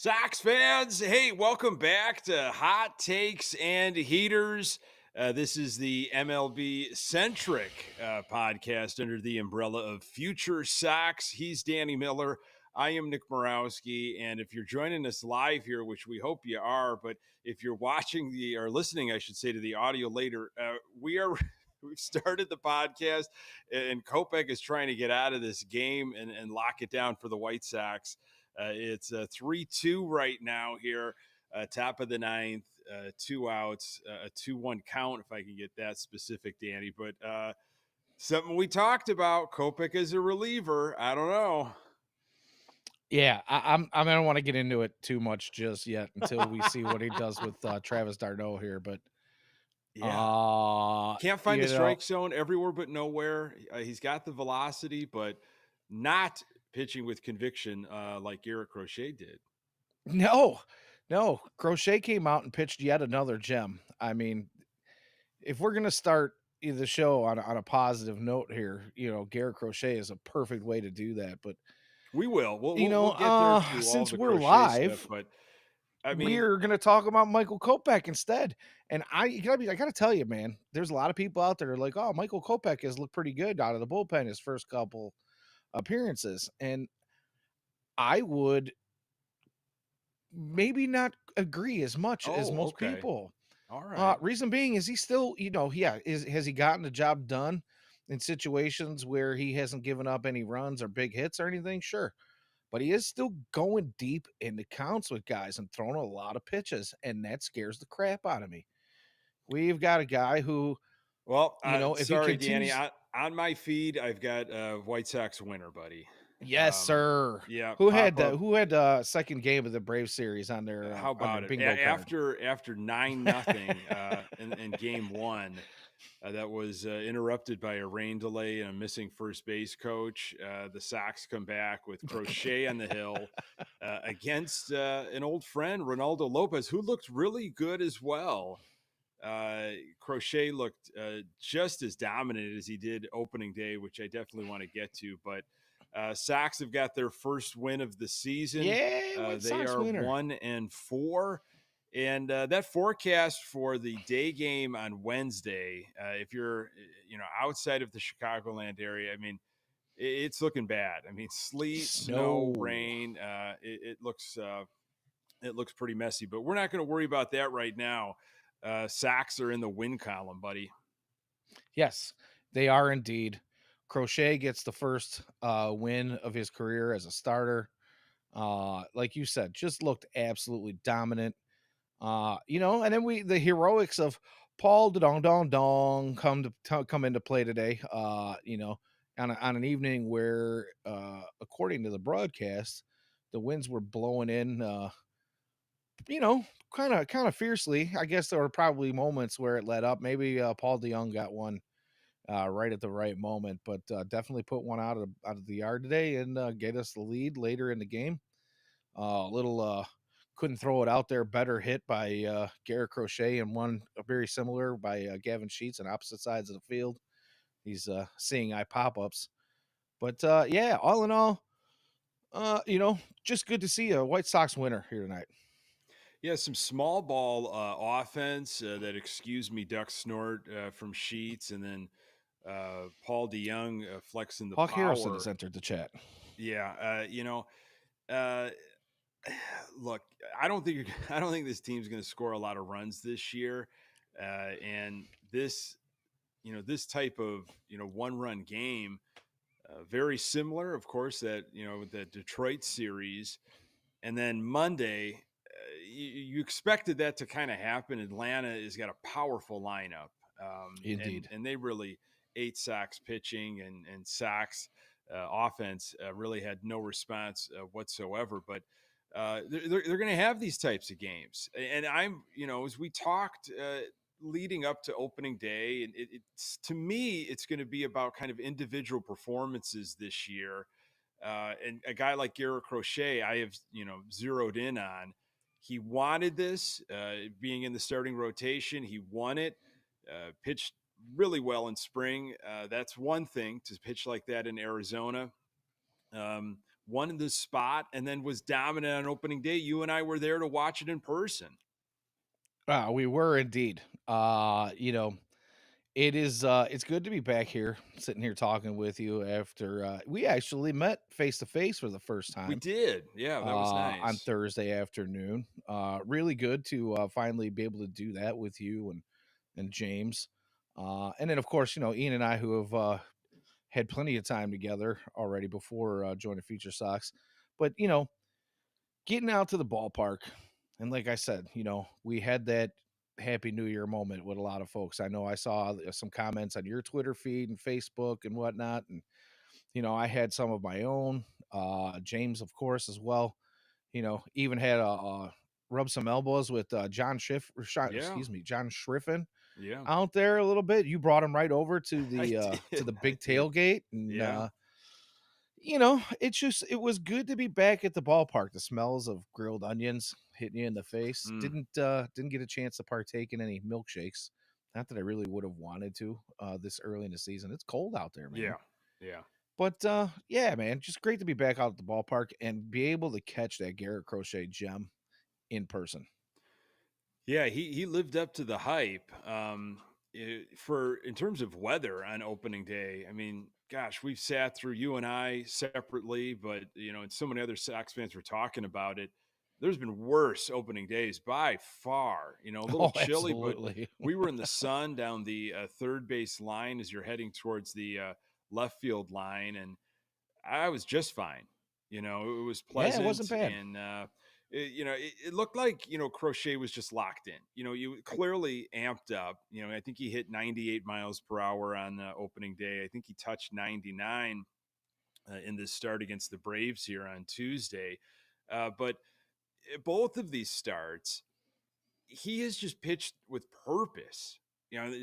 Sox fans, hey, welcome back to Hot Takes and Heaters. This is the MLB centric podcast under the umbrella of FutureSox. He's Danny Miller. I am Nick Murawski. And if you're joining us live here, which we hope you are, but if you're watching or listening, I should say, to the audio later, we've started the podcast, and Kopech is trying to get out of this game and lock it down for the White Sox. It's 3-2 right now here, top of the ninth, 2 outs, a 2-1 count, if I can get that specific, Danny. But something we talked about, Kopech as a reliever. I don't know. Yeah, I don't want to get into it too much just yet until we see what he does with Travis d'Arnaud here. But Yeah. Can't find the you know, strike zone everywhere but nowhere. He's got the velocity, but not pitching with conviction like Garrett Crochet did. no, Crochet came out and pitched yet another gem. I mean, if we're gonna start the show on a positive note here, Garrett Crochet is a perfect way to do that. But We will. We'll get there through all since the we're Crochet stuff, live, but I mean, we're gonna talk about Michael Kopech instead. And I gotta tell you, man, there's a lot of people out there like, oh, Michael Kopech has looked pretty good out of the bullpen his first couple appearances. And I would maybe not agree as much as most okay. people. All right. Reason being is he still, has he gotten the job done in situations where he hasn't given up any runs or big hits or anything? Sure. But he is still going deep into counts with guys and throwing a lot of pitches, and that scares the crap out of me. We've got a guy who, Well, if he sorry, Danny. continues, On my feed, I've got White Sox winner, buddy. yes, sir. Yeah, Who pop had up. second game of the Brave series on their How about it? bingo card? After 9-0 in game one, that was interrupted by a rain delay and a missing first base coach. The Sox come back with Crochet on the hill against an old friend, Ronaldo Lopez, who looked really good as well. Crochet looked just as dominant as he did opening day, which I definitely want to get to. But Sox have got their first win of the season. Yeah, They Sox are winner. 1-4. And that forecast for the day game on Wednesday, if you're outside of the Chicagoland area, I mean, it's looking bad. I mean, sleet, snow, rain. It looks pretty messy. But we're not going to worry about that right now. Sox are in the win column, buddy. Yes, they are indeed. Crochet gets the first win of his career as a starter. Like you said, just looked absolutely dominant. And then the heroics of Paul Dong Dong Dong come into play today. On an evening where, according to the broadcast, the winds were blowing in. Kind of fiercely. I guess there were probably moments where it let up. Maybe Paul DeYoung got one right at the right moment, but definitely put one out of the yard today and get us the lead later in the game. A little couldn't throw it out there. Better hit by Garrett Crochet and one very similar by Gavin Sheets on opposite sides of the field. He's seeing eye pop ups, but yeah, all in all, just good to see a White Sox winner here tonight. Yeah, some small ball offense that excuse me duck snort from Sheets, and then Paul DeYoung flexing the Hawk power. Harrison has entered the chat. Yeah, uh, look, I don't think this team's going to score a lot of runs this year, and this type of one-run game, very similar, of course, that the Detroit series, and then Monday. You expected that to kind of happen. Atlanta has got a powerful lineup, Indeed, and they really ate Sox pitching and Sox offense really had no response whatsoever. But they're going to have these types of games, and I'm as we talked leading up to opening day, and it's to me it's going to be about kind of individual performances this year. And a guy like Garrett Crochet, I have zeroed in on. He wanted this, being in the starting rotation. He won it, pitched really well in spring. That's one thing, to pitch like that in Arizona. won the spot, and then was dominant on opening day. You and I were there to watch it in person. We were indeed. It's good to be back here, sitting here talking with you after we actually met face to face for the first We time did. Yeah, that was on nice. Thursday afternoon. Really good to finally be able to do that with you and James. And then of course, Ian and I who have had plenty of time together already before joining FutureSox. But getting out to the ballpark, and like I said, we had that Happy New Year moment with a lot of folks. I know I saw some comments on your Twitter feed and Facebook and whatnot, and I had some of my own. James, of course, as well. Even had a rub some elbows with Yeah, John Schriffen yeah. out there a little bit. You brought him right over to I to did. the I big did. tailgate, and Yeah. it was good to be back at the ballpark. The smells of grilled onions hitting you in the face. Mm, Didn't get a chance to partake in any milkshakes. Not that I really would have wanted to this early in the season. It's cold out there, man. yeah. Yeah. But yeah, man, just great to be back out at the ballpark and be able to catch that Garrett Crochet gem in person. Yeah, he lived up to the hype. For in terms of weather on opening day, I mean, gosh, we've sat through you and I separately, but and so many other Sox fans were talking about it. There's been worse opening days by far. A little Oh, chilly, but absolutely. we were in the sun down the third base line as you're heading towards the left field line, and I was just fine. It was Yeah, it wasn't pleasant, bad. and it looked like Crochet was just locked in. You clearly amped up. I think he hit 98 miles per hour on opening day. I think he touched 99 in this start against the Braves here on Tuesday. But both of these starts, he has just pitched with purpose.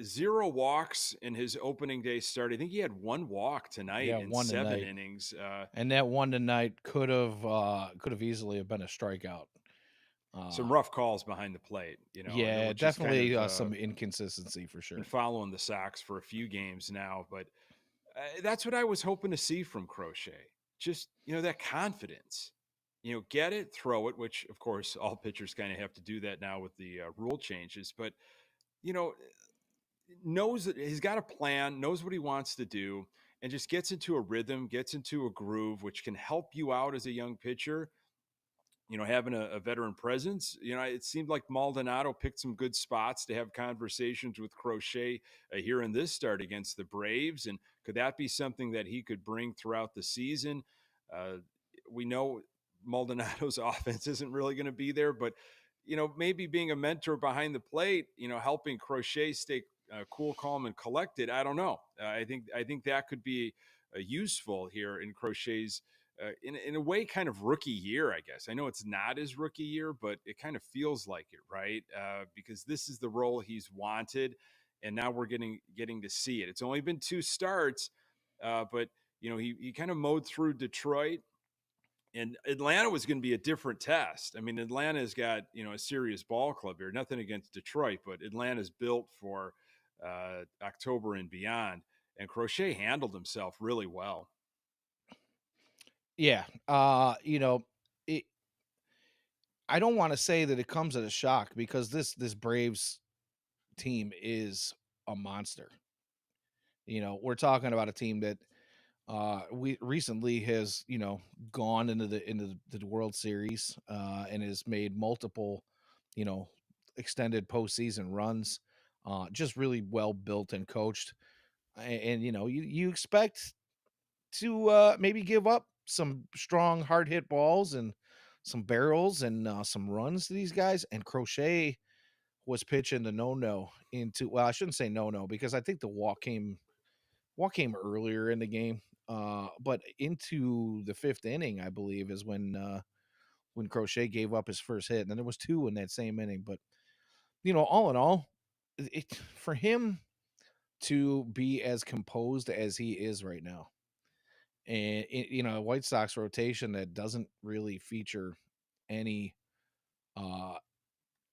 Zero walks in his opening day start. I think he had one walk tonight Yeah, in one seven tonight. innings. And that one tonight could have easily have been a strikeout. Some Uh rough calls behind the plate, yeah, which is kind definitely of some inconsistency for been sure. following the Sox for a few games now. But that's what I was hoping to see from Crochet. Just that confidence. Get it, throw it. Which of course all pitchers kind of have to do that now with the rule changes. But you know, knows that he's got a plan, knows what he wants to do, and just gets into a rhythm, gets into a groove, which can help you out as a young pitcher. Having a veteran presence, it seemed like Maldonado picked some good spots to have conversations with Crochet here in this start against the Braves. And could that be something that he could bring throughout the season? Uh, we know Maldonado's offense isn't really going to be there, but, maybe being a mentor behind the plate, helping Crochet stay cool, calm, and collected. I don't know. I think that could be useful here in Crochet's in a way, kind of rookie year, I guess. I know it's not his rookie year, but it kind of feels like it, right? Because this is the role he's wanted, and now we're getting to see it. It's only been two starts, but he kind of mowed through Detroit, and Atlanta was going to be a different test. I mean, Atlanta's got a serious ball club here. Nothing against Detroit, but Atlanta's built for October and beyond. And Crochet handled himself really well. Yeah. It I don't want to say that it comes as a shock because this Braves team is a monster. We're talking about a team that we recently has, gone into the World Series and has made multiple, you know, extended postseason runs. Just really well built and coached. And you expect to maybe give up some strong hard hit balls and some barrels and some runs to these guys. And Crochet was pitching the no into, well, I shouldn't say no because I think the walk came earlier in the game. But into the fifth inning, I believe, is when Crochet gave up his first hit, and then there was two in that same inning. But all in all, for him to be as composed as he is right now, and a White Sox rotation that doesn't really feature any, uh,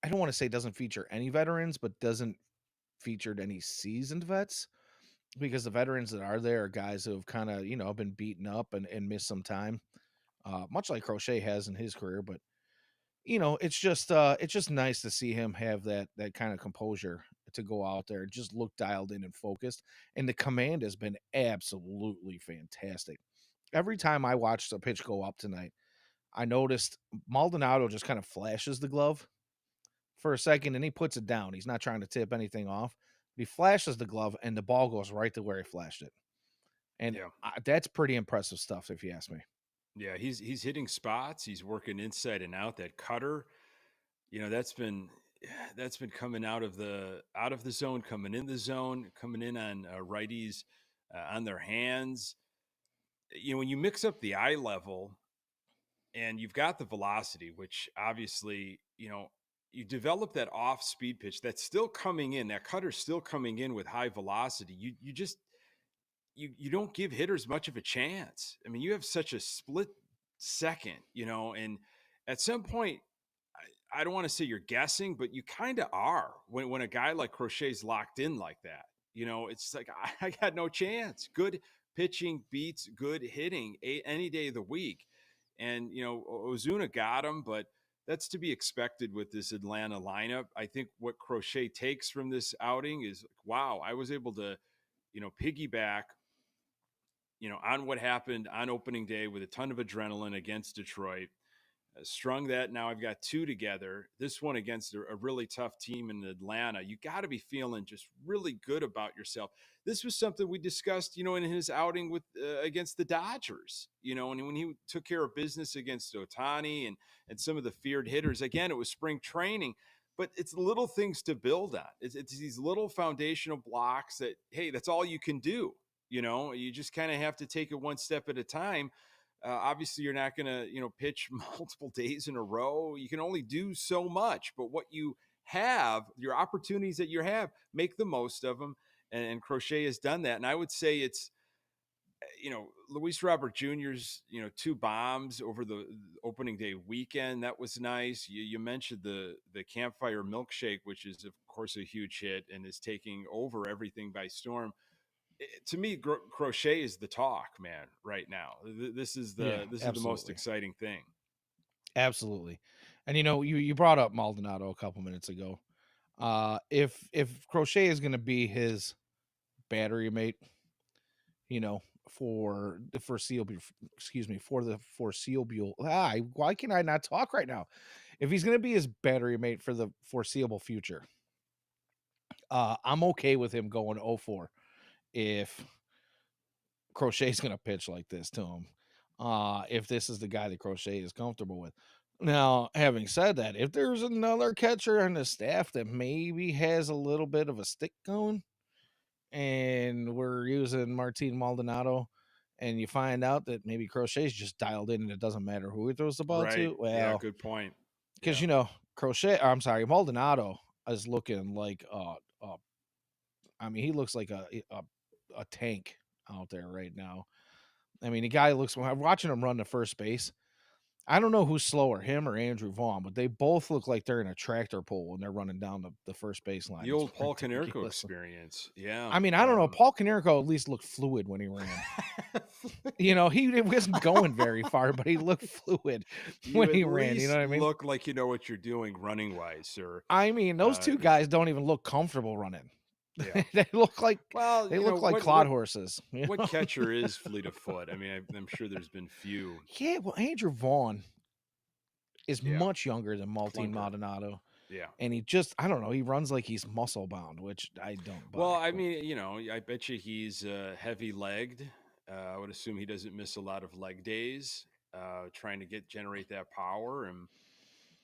I don't want to say doesn't feature any veterans, but doesn't featured any seasoned vets because the veterans that are there are guys who have kind of been beaten up and missed some time. much like Crochet has in his career. But it's just nice to see him have that kind of composure to go out there and just look dialed in and focused. And the command has been absolutely fantastic. Every time I watched a pitch go up tonight, I noticed Maldonado just kind of flashes the glove for a second and he puts it down. He's not trying to tip anything off. He flashes the glove and the ball goes right to where he flashed it. And Yeah. that's pretty impressive stuff, if you ask me. Yeah, he's hitting spots. He's working inside and out. That cutter, that's been coming out of the zone, coming in the zone, coming in on righties on their hands. When you mix up the eye level and you've got the velocity, which obviously, you develop that off speed pitch that's still coming in. That cutter's still coming in with high velocity. You just you don't give hitters much of a chance. I mean, you have such a split second, and at some point, I don't want to say you're guessing, but you kind of are when a guy like Crochet's locked in like that. It's like I got no chance. Good pitching beats good hitting any day of the week, and Ozuna got him, but that's to be expected with this Atlanta lineup. I think what Crochet takes from this outing is wow, I was able to piggyback on what happened on opening day with a ton of adrenaline against Detroit. Strung that. Now I've got two together. This one against a really tough team in Atlanta. You got to be feeling just really good about yourself. This was something we discussed, in his outing with against the Dodgers. And when he took care of business against Ohtani and some of the feared hitters. Again, it was spring training, but it's little things to build on. It's these little foundational blocks that that's all you can do. You just kind of have to take it one step at a time. Obviously, you're not going to, pitch multiple days in a row. You can only do so much, but what you have, your opportunities that you have, make the most of them. And Crochet has done that. And I would say it's, Luis Robert Jr.'s, two bombs over the opening day weekend. That was nice. You mentioned the campfire milkshake, which is, of course, a huge hit and is taking over everything by storm. To me, Crochet is the talk, man, right now. This is Yeah, the most absolutely. exciting thing. Absolutely. And you brought up Maldonado a couple minutes ago. If Crochet is going to be his battery mate, for the foreseeable, why can I not talk right now? If he's going to be his battery mate for the foreseeable future, I'm okay with him going 0-4 if Crochet's going to pitch like this to him. If this is the guy that Crochet is comfortable with. Now, having said that, if there's another catcher on the staff that maybe has a little bit of a stick going, and we're using Martin Maldonado, and you find out that maybe Crochet's just dialed in and it doesn't matter who he throws the ball Right. to, Yeah, well, good point. because Yeah. Maldonado is looking like he looks like a tank out there right now. I mean, the guy looks. When I'm watching him run to first base, I don't know who's slower, him or Andrew Vaughn, but they both look like they're in a tractor pull when they're running down the first baseline. The It's old Paul Konerko ridiculous. experience. Yeah. I mean, I don't know. Paul Konerko at least looked fluid when he ran. He wasn't going very far, but he looked fluid You when at he ran. You know least what I mean? look like you know what you're doing running wise, or I mean, those two yeah. guys don't even look comfortable running. Yeah. they look like Well, they look like what clod horses. what catcher is fleet of foot? I mean, I'm sure there's been few. Yeah, well, Andrew Vaughn is Yeah. much younger than Martin Clunker. Maldonado. Yeah. And I don't know, he runs like he's muscle bound, which I don't Well, buy. I But mean, I bet you he's heavy legged. I would assume he doesn't miss a lot of leg days, trying to generate that power, and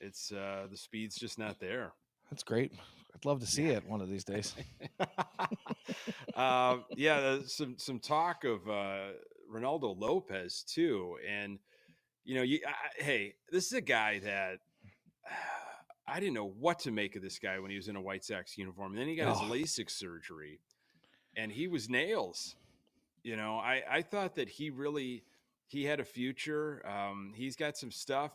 it's the speed's just not there. that's great. I'd love to see Yeah. it one of these days. Yeah, there's some talk of Ronaldo Lopez too, and hey, this is a guy that I didn't know what to make of this guy when he was in a White Sox uniform. And then he got his Oh, LASIK surgery, and he was nails. I thought that he had a future. He's got some stuff.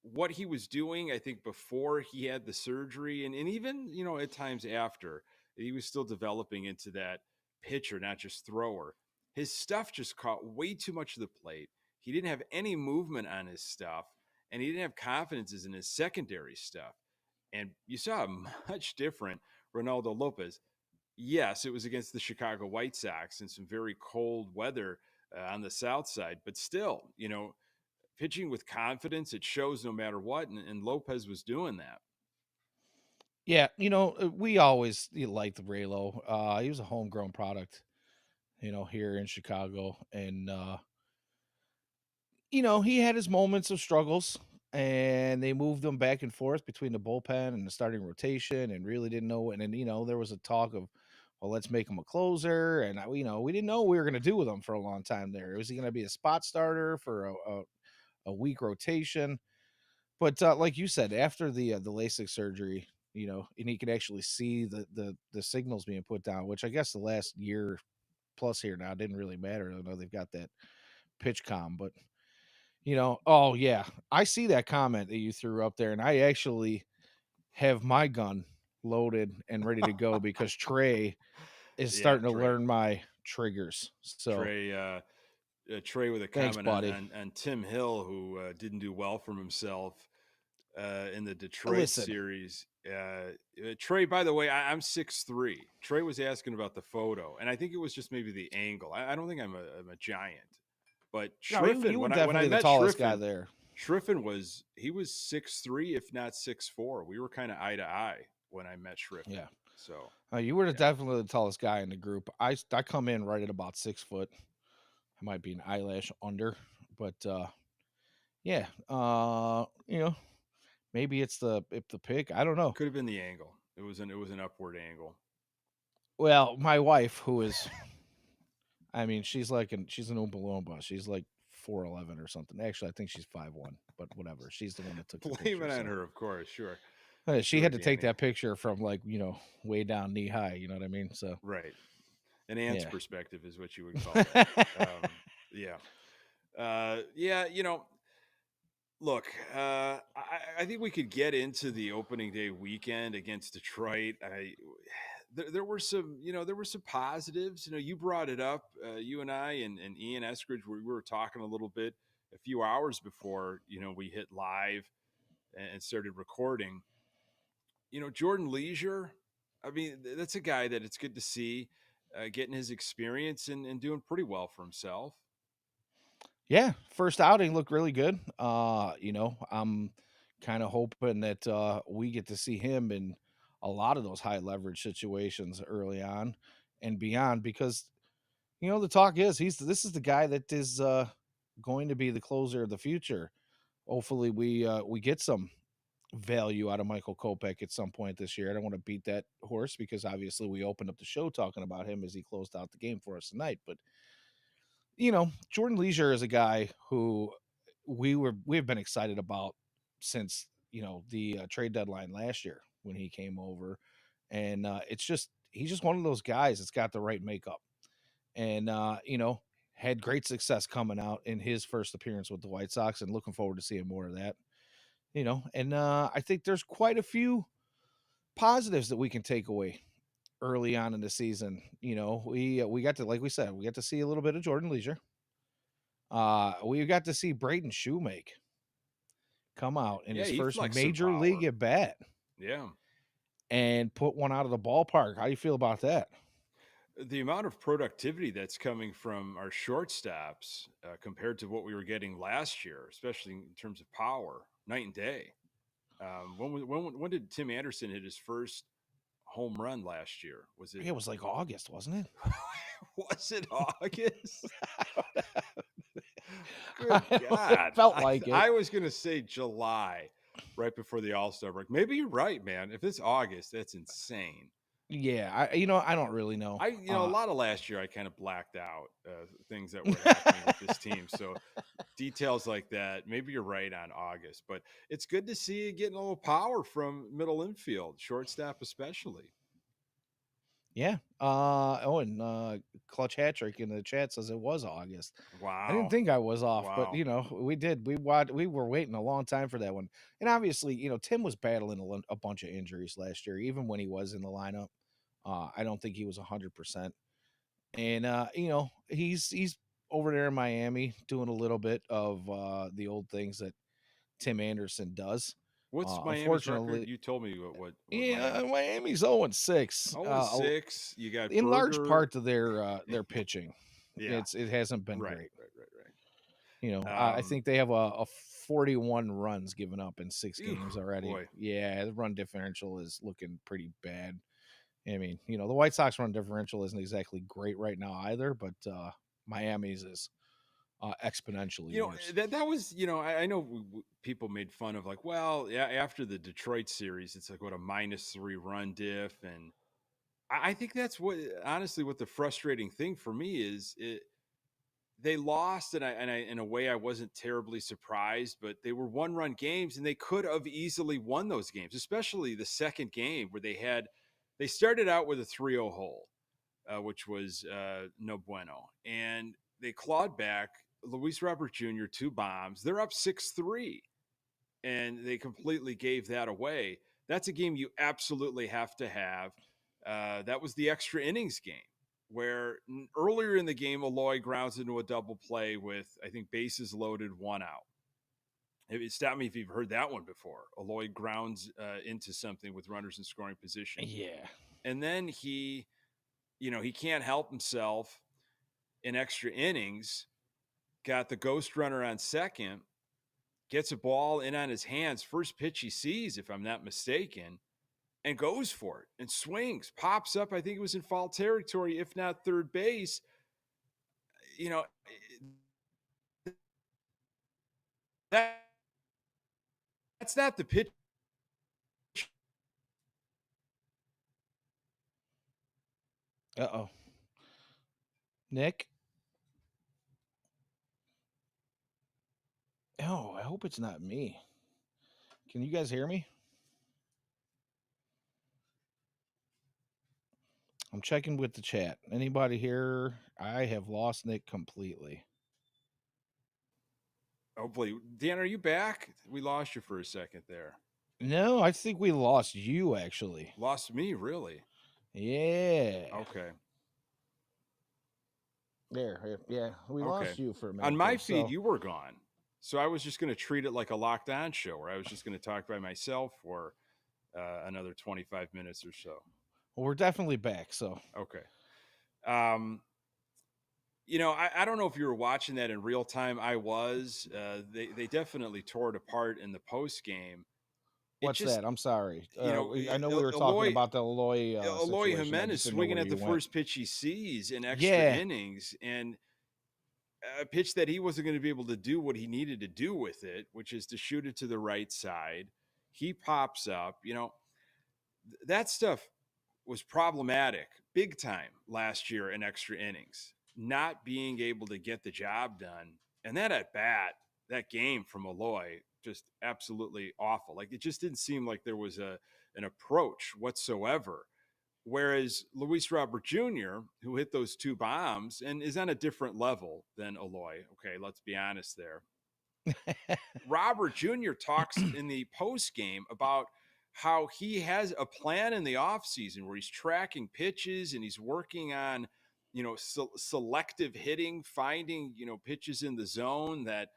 What he was doing, I think, before he had the surgery, and even at times after, he was still developing into that pitcher, not just thrower. His stuff just caught way too much of the plate. he didn't have any movement on his stuff, and he didn't have confidences in his secondary stuff. And you saw a much different Ronaldo Lopez. Yes, it was against the Chicago White Sox in some very cold weather on the south side, but still, pitching with confidence, it shows no matter what. And Lopez was doing that. Yeah, we always liked Raylo. He was a homegrown product, here in Chicago. And, he had his moments of struggles, and they moved him back and forth between the bullpen and the starting rotation and really didn't know. And then, there was a talk of, well, let's make him a closer. And, we didn't know what we were going to do with him for a long time there. Was he going to be a spot starter for a week rotation? But like you said, after the LASIK surgery, and he could actually see the signals being put down, which I guess the last year plus here now didn't really matter. I know they've got that pitch com, but oh yeah, I see that comment that you threw up there, and I actually have my gun loaded and ready to go because Trey is Yeah, starting to Trey. learn my triggers. So Trey with a thanks, comment buddy. on Tim Hill, who didn't do well from himself in the Detroit Listen, series. Trey, by the way, I'm 6'3". Trey was asking about the photo, and I think it was just maybe the angle. I don't think I'm a giant, but no, Schriffen, you were when I definitely the met tallest guy there. Schriffen was 6'3", if not 6'4". We were kind of eye to eye when I met Schriffen. Yeah. So You were definitely the tallest guy in the group. I come in right at about 6 foot. I might be an eyelash under, but yeah, maybe it's the pick. I don't know. could have been the angle. It was an upward angle. Well, my wife, who is, I mean, she's an Oompa Loompa. She's like 4'11" or something. Actually, I think she's 5'1", but whatever. She's the one that took the Blame picture. it on So. her, of course. Sure. She Sure, had to take Danny. that picture from like way down knee high. You know what I mean? So Right. An ant's yeah. perspective is what you would call that. Yeah. Yeah, look, I think we could get into the opening day weekend against Detroit. There were some, there were some positives. You brought it up. You and I and Ian Eskridge, we were talking a little bit a few hours before, we hit live and started recording. Jordan Leisure, I mean, that's a guy that it's good to see getting his experience and doing pretty well for himself. Yeah, first outing looked really good. I'm kind of hoping that we get to see him in a lot of those high leverage situations early on and beyond because the talk is this is the guy that is going to be the closer of the future. Hopefully we get some value out of Michael Kopech at some point this year. I don't want to beat that horse because obviously we opened up the show talking about him as he closed out the game for us tonight, but Jordan Leisure is a guy who we've been excited about since the trade deadline last year when he came over, and he's just one of those guys that's got the right makeup, and had great success coming out in his first appearance with the White Sox, and looking forward to seeing more of that. And I think there's quite a few positives that we can take away early on in the season. We got to, like we said, we got to see a little bit of Jordan Leisure. We got to see Braden Shewmake come out in Yeah, his he first flexed some major league power. at bat Yeah. and put one out of the ballpark. How do you feel about that? The amount of productivity that's coming from our shortstops compared to what we were getting last year, especially in terms of power, night and day. When did Tim Anderson hit his first home run last year? Was it It was like August, wasn't it? was it August? I Good don't know, it God. felt like it. I was going to say July right before the All-Star break. Maybe you're right, man. If it's August, that's insane. Yeah, I don't really know. A lot of last year I kind of blacked out things that were happening with this team. So details like that, maybe you're right on August, but it's good to see you getting a little power from middle infield, shortstop especially. Yeah. And Clutch Hat Trick in the chat says it was August. I didn't Wow. think I was off, but Wow. we did. We were waiting a long time for that one, and obviously, Tim was battling a bunch of injuries last year, even when he was in the lineup. I don't think he was 100%, and he's over there in Miami doing a little bit of the old things that Tim Anderson does. What's Miami's record? Unfortunately, You told me what yeah, Miami. Miami's 0-6. 0 and 6. You got In large Burger. part to their pitching. Yeah. It hasn't been Right. great. I Um, think they have a 41 runs given up in 6 games already. boy. Yeah, the run differential is looking pretty bad. I mean, the White Sox run differential isn't exactly great right now either, but Miami's is exponentially worse. That was, I know people made fun of like, well, yeah, after the Detroit series, it's like what a -3 run diff. And I think that's honestly, what the frustrating thing for me is. They lost, and I in a way I wasn't terribly surprised, but they were 1-run games, and they could have easily won those games, especially the second game where they started out with a 3-0 hole, which was no bueno, and they clawed back. Luis Robert Jr. 2 bombs. They're up 6-3, and they completely gave that away. That's a game you absolutely have to have. That was the extra innings game where earlier in the game, Eloy grounds into a double play with, I think, bases loaded, 1 out. Stop me if you've heard that one before. Eloy grounds into something with runners in scoring position. Yeah. And then he can't help himself in extra innings, got the ghost runner on second, gets a ball in on his hands, first pitch he sees, if I'm not mistaken, and goes for it and swings, pops up. I think it was in foul territory, if not third base. You know, that, that's not the pitch. Uh-oh. Nick? Oh, I hope it's not me. Can you guys hear me? I'm checking with the chat. Anybody here? I have lost Nick completely. Hopefully, Dan, are you back? We lost you for a second there. No, I think we lost you actually. Lost me, really? Yeah. Okay. There. Yeah, we lost you for a minute. On my feed, you were gone. So I was just going to treat it like a locked on show where I was just going to talk by myself for another 25 minutes or so. Well, we're definitely back. So okay. I don't know if you were watching that in real time. I was. They definitely tore it apart in the post game. What's that? I'm sorry. I know we were Eloy, talking about the Eloy Eloy situation. Jimenez swinging at the first pitch he sees in extra innings, and a pitch that he wasn't going to be able to do what he needed to do with it, which is to shoot it to the right side. He pops up. That stuff was problematic big time last year in extra innings, not being able to get the job done. And that at bat, that game from Eloy, just absolutely awful. Like, it just didn't seem like there was an approach whatsoever. Whereas Luis Robert Jr., who hit those 2 bombs and is on a different level than Eloy, okay, let's be honest there. Robert Jr. talks in the post game about how he has a plan in the offseason where he's tracking pitches and he's working on, selective hitting, finding, pitches in the zone that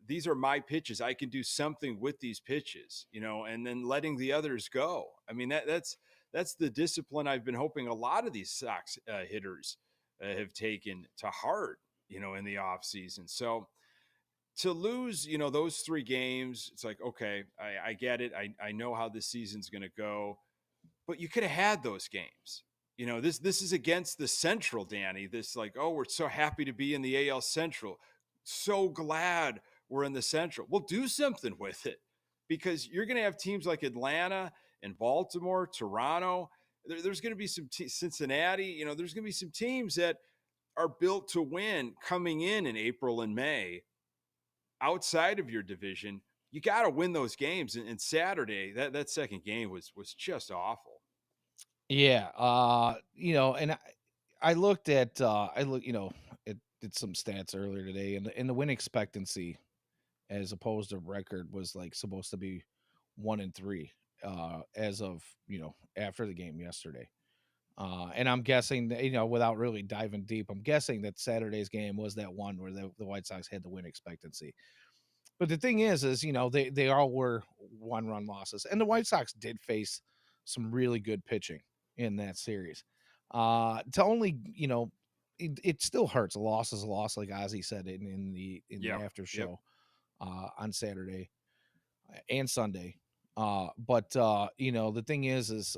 these are my pitches. I can do something with these pitches, and then letting the others go. I mean, that's the discipline I've been hoping a lot of these Sox hitters have taken to heart, in the offseason. So to lose, those 3 games, it's like, okay, I get it. I know how this season's going to go, but you could have had those games. This is against the Central, Danny. This like, oh, we're so happy to be in the AL Central. So glad we're in the Central. Well, do something with it, because you're going to have teams like Atlanta and Baltimore, Toronto. There's going to be some Cincinnati. There's going to be some teams that are built to win coming in April and May. Outside of your division, you got to win those games. And Saturday, that second game was just awful. Yeah. And I looked at did some stats earlier today, and the win expectancy as opposed to record was like supposed to be 1-3 as of after the game yesterday. And I'm guessing that, without really diving deep, I'm guessing that Saturday's game was that one where the White Sox had the win expectancy. But the thing is, they all were 1-run losses, and the White Sox did face some really good pitching in that series. To only, it still hurts. A loss is a loss, like Ozzy said in the Yep. after Yep. show on Saturday and Sunday. But the thing is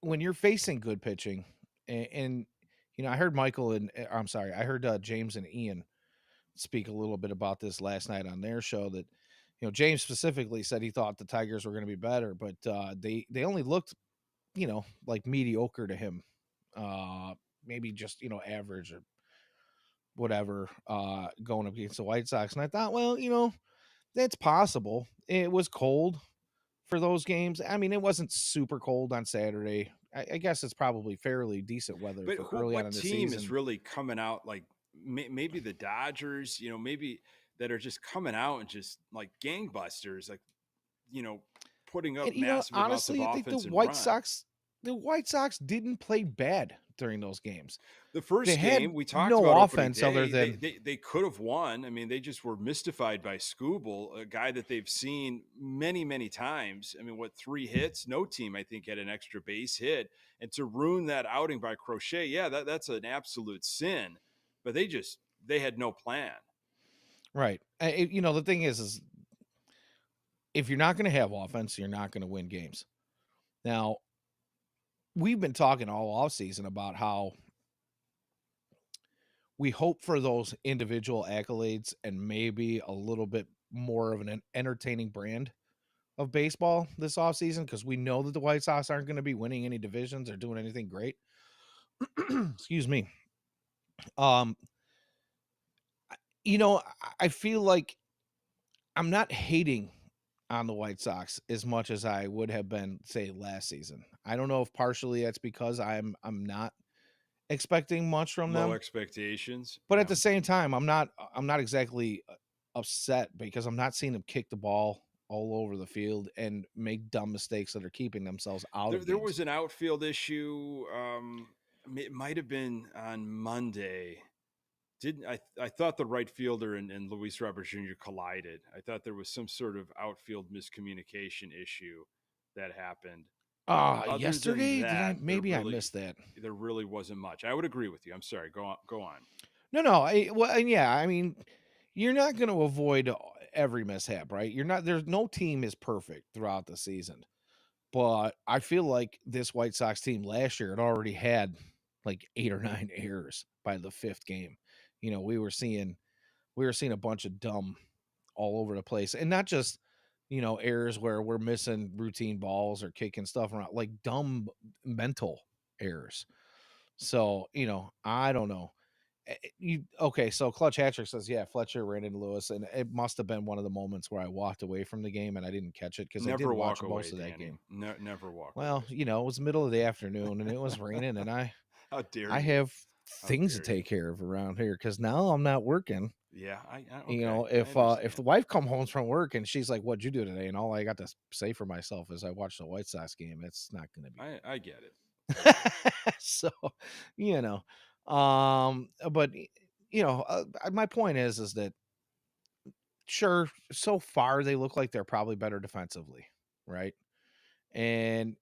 when you're facing good pitching, and I heard Michael and I'm sorry, I heard James and Ian speak a little bit about this last night on their show. That James specifically said he thought the Tigers were going to be better, but they only looked like mediocre to him, maybe just average or whatever, going up against the White Sox. And I thought, well, that's possible. It was cold for those games. I mean, it wasn't super cold on Saturday. I guess it's probably fairly decent weather But for early on what in the team is season. really coming out like maybe the Dodgers, maybe that are just coming out and just like gangbusters, like, you know, putting up And massive amounts of honestly, I think offense and run. The White Sox didn't play bad during those games. The They first game had we talked no about opening offense other day, they than they, they could have won. I mean, they just were mystified by Scooble, a guy that they've seen many, many times. I mean, what, 3 hits? No team, I think, had an extra base hit. And to ruin that outing by Crochet, yeah, that's an absolute sin. But they had no plan. right. The thing is if you're not going to have offense, you're not going to win games. Now, we've been talking all offseason about how we hope for those individual accolades and maybe a little bit more of an entertaining brand of baseball this offseason, because we know that the White Sox aren't going to be winning any divisions or doing anything great. Excuse me. Um, I feel like I'm not hating on the White Sox as much as I would have been, say, last season. I don't know if partially that's because I'm not expecting much from Low them, expectations. but at Yeah. the same time, I'm not exactly upset because I'm not seeing them kick the ball all over the field and make dumb mistakes that are keeping themselves out of There games. was an outfield issue. It might have been on Monday. Didn't I thought the right fielder and Luis Robert Jr. collided. I thought there was some sort of outfield miscommunication issue that happened. Other than Yesterday, did I that, maybe I missed that? there really wasn't much. I would agree with you. I'm sorry. Go on. Go on. No, and yeah, I mean, you're not going to avoid every mishap, right? You're not. There's no team is perfect throughout the season, but I feel like this White Sox team last year had already had like 8 or 9 errors by the fifth game. We were seeing a bunch of dumb all over the place, and not just errors where we're missing routine balls or kicking stuff around, like dumb mental errors. So I don't know. Okay, so Clutch Hattrick says, yeah, Fletcher ran into Lewis, and it must have been one of the moments where I walked away from the game and I didn't catch it because I did Never watch walk away, most of that Danny. game. Never walk Well, away. it was middle of the afternoon and it was raining, and How dare I you? have How things to dare you? take care of around here because now I'm not working. Yeah. Okay. I If the understand. wife come home from work and she's like, "What'd you do today?" and all I got to say for myself is I watched the White Sox game, it's not going to be I get it. good. So, you know, but my point is that sure, so far they look like they're probably better defensively, right? And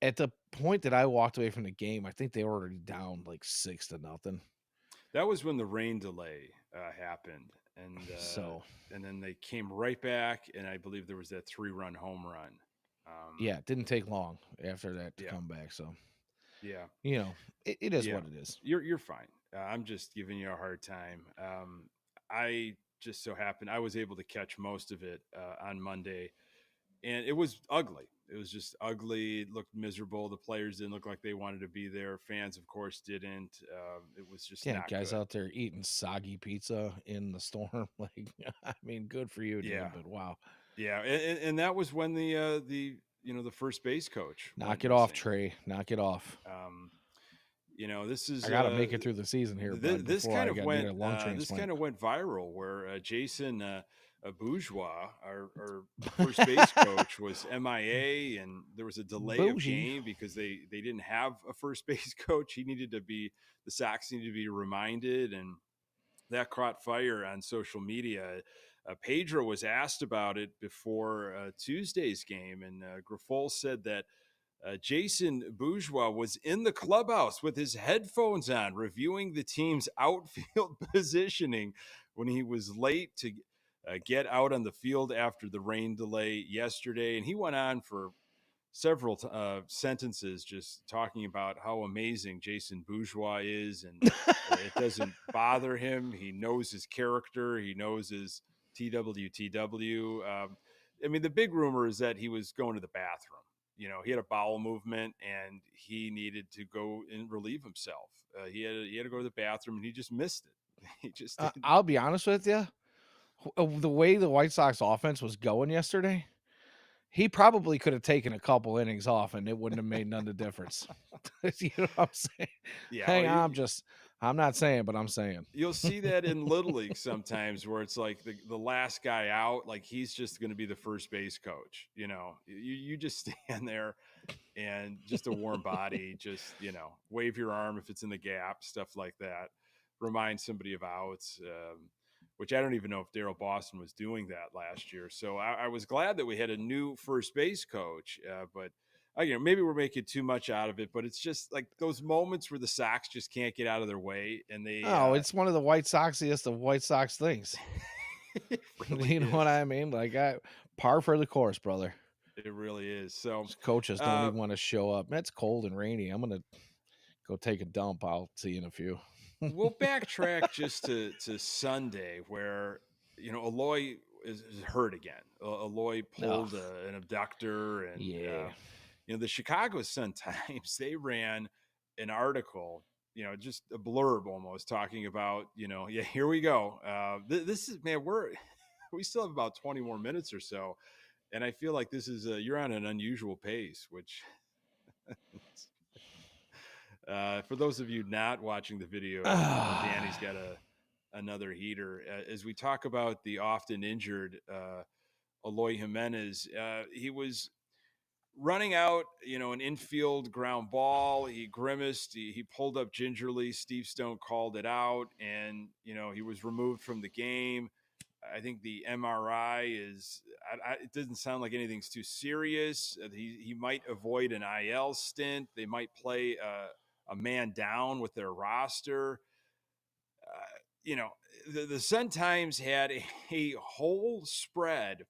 at the point that I walked away from the game, I think they were already down like 6-0. That was when the rain delay happened, So and then they came right back, and I believe there was that 3-run home run. yeah, it didn't take long after that to Yeah, come back. So yeah, it is yeah. what it is. You're fine. I'm just giving you a hard time. I just so happened I was able to catch most of it on Monday, and it was ugly. It was just ugly. It looked miserable. The players didn't look like they wanted to be there. Fans, of course, didn't. It was just Yeah, not guys good. out there eating soggy pizza in the storm. Like, I mean, good for you, Yeah, dude. But wow, yeah, and that was when the first base coach went knock it off, missing. Trey. Knock it off. Um, this is I got to make it through the season here, bud, this before kind I of need went a lung this transplant. kind of went viral where Jason Bourgeois, our first base coach, was MIA, and there was a delay of Bougie. game because they didn't have a first base coach. He needed to be the Sox needed to be reminded, and that caught fire on social media. Pedro was asked about it before Tuesday's game, and Grifol said that Jason Bourgeois was in the clubhouse with his headphones on, reviewing the team's outfield positioning when he was late to get out on the field after the rain delay yesterday. And he went on for several sentences just talking about how amazing Jason Bourgeois is, and it doesn't bother him. He knows his character. He knows his TWTW. I mean, the big rumor is that he was going to the bathroom. He had a bowel movement and he needed to go and relieve himself. He had to go to the bathroom and he just missed it. He just didn't. I'll be honest with you. The way the White Sox offense was going yesterday, he probably could have taken a couple innings off and it wouldn't have made none of the difference. You know what I'm saying? Yeah, Hey, I'm not saying, but I'm saying. you'll see that in Little League sometimes where it's like the last guy out, like he's just going to be the first base coach. You just stand there and just a warm body, just, wave your arm if it's in the gap, stuff like that. Remind somebody of outs, which I don't even know if Daryl Boston was doing that last year. So I was glad that we had a new first base coach, but maybe we're making too much out of it, but it's just like those moments where the Sox just can't get out of their way, and they Oh, it's one of the White Soxiest of White Sox things. it really You know what is. I mean? Like, par for the course, brother. It really is. So, Coaches don't uh, even want to show up. It's cold and rainy. I'm gonna go take a dump. I'll see you in a few. we'll backtrack just to Sunday, where Eloy is hurt again. Eloy Oh, pulled an abductor, and yeah. the Chicago Sun Times, they ran an article, just a blurb almost, talking about yeah, here we go. This is, man, we still have about 20 more minutes or so, and I feel like this is you're on an unusual pace, which for those of you not watching the video, Danny's got another heater. As we talk about the often injured Eloy Jimenez, he was running out, an infield ground ball. He grimaced. He pulled up gingerly. Steve Stone called it out, and he was removed from the game. I think the MRI is. It doesn't sound like anything's too serious. He might avoid an IL stint. They might play a man down with their roster. You know, the Sun Times had a whole spread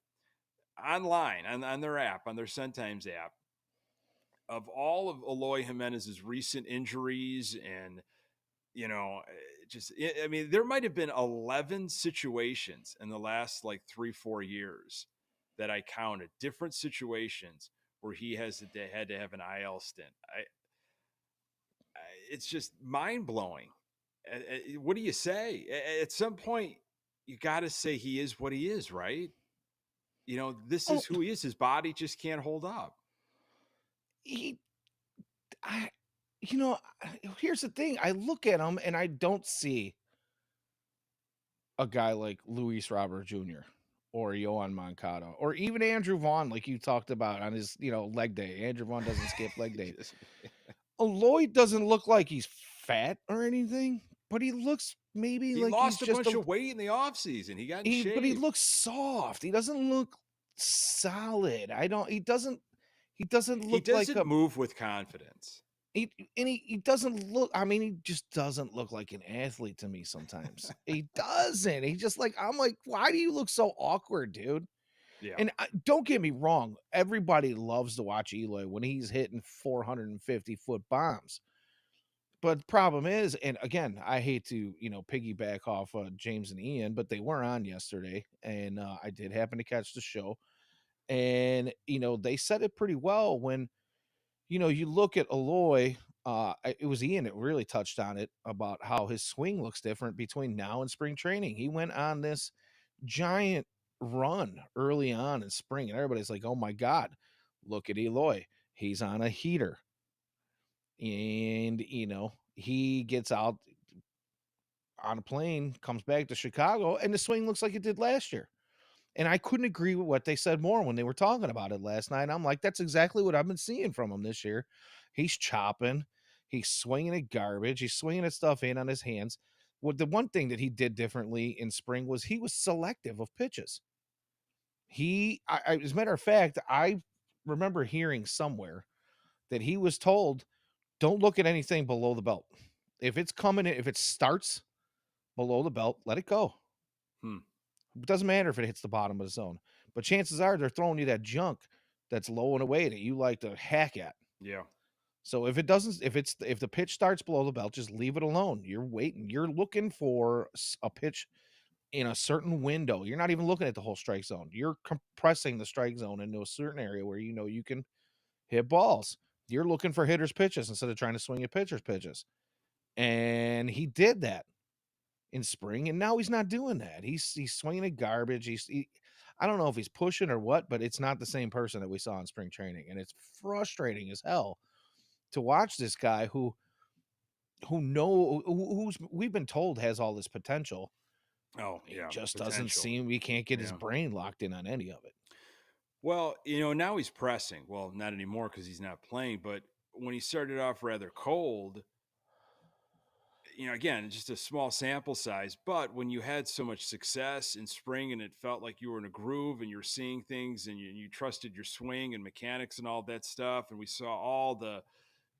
online on their app, on their Sun Times app, of all of Eloy Jimenez's recent injuries. And I mean, there might have been 11 situations in the last like 3-4 years that I counted, different situations where he had to have an IL stint. It's just mind blowing. What do you say? At some point, you got to say he is what he is, right? This Oh, is who he is. His body just can't hold up. he, I, here's the thing. I look at him and I don't see a guy like Luis Robert Jr. or Yohan Moncada or even Andrew Vaughn, like you talked about on his, leg day. Andrew Vaughn doesn't skip leg day. Just- Lloyd doesn't look like he's fat or anything, but he looks maybe he like he's lost a just bunch of weight in the offseason. He got in but he shape. looks soft. He doesn't look solid. He doesn't He look like doesn't a move with confidence. he doesn't look, I mean, he just doesn't look like an athlete to me sometimes. He doesn't. He just like, I'm like, why do you look so awkward, dude? Yeah. And don't get me wrong, everybody loves to watch Eloy when he's hitting 450-foot bombs. But the problem is, and again, I hate to, piggyback off James and Ian, but they were on yesterday, and I did happen to catch the show. And, they said it pretty well when, you look at Eloy. It was Ian that really touched on it about how his swing looks different between now and spring training. He went on this giant run early on in spring, and everybody's like, oh my God, look at Eloy. He's on a heater. And, he gets out on a plane, comes back to Chicago, and the swing looks like it did last year. And I couldn't agree with what they said more when they were talking about it last night. I'm like, that's exactly what I've been seeing from him this year. He's chopping, he's swinging at garbage, he's swinging at stuff in on his hands. What the one thing that he did differently in spring was he was selective of pitches. As a matter of fact, I remember hearing somewhere that he was told, don't look at anything below the belt. If it's coming in, if it starts below the belt, let it go. Hmm. It doesn't matter if it hits the bottom of the zone, but chances are they're throwing you that junk that's low and away that you like to hack at. Yeah. So if it doesn't, if the pitch starts below the belt, just leave it alone. You're waiting. You're looking for a pitch in a certain window. You're not even looking at the whole strike zone. You're compressing the strike zone into a certain area where you know you can hit balls. You're looking for hitters' pitches instead of trying to swing at pitchers' pitches. And he did that in spring, and now he's not doing that. He's swinging at garbage. I don't know if he's pushing or what, but it's not the same person that we saw in spring training, and it's frustrating as hell to watch this guy who's we've been told has all this potential. Oh, He yeah. just doesn't Potential. seem we can't get his Yeah. brain locked in on any of it. Well, now he's pressing. Well, not anymore because he's not playing. But when he started off rather cold, again, just a small sample size. But when you had so much success in spring and it felt like you were in a groove and you're seeing things and you trusted your swing and mechanics and all that stuff, and we saw all the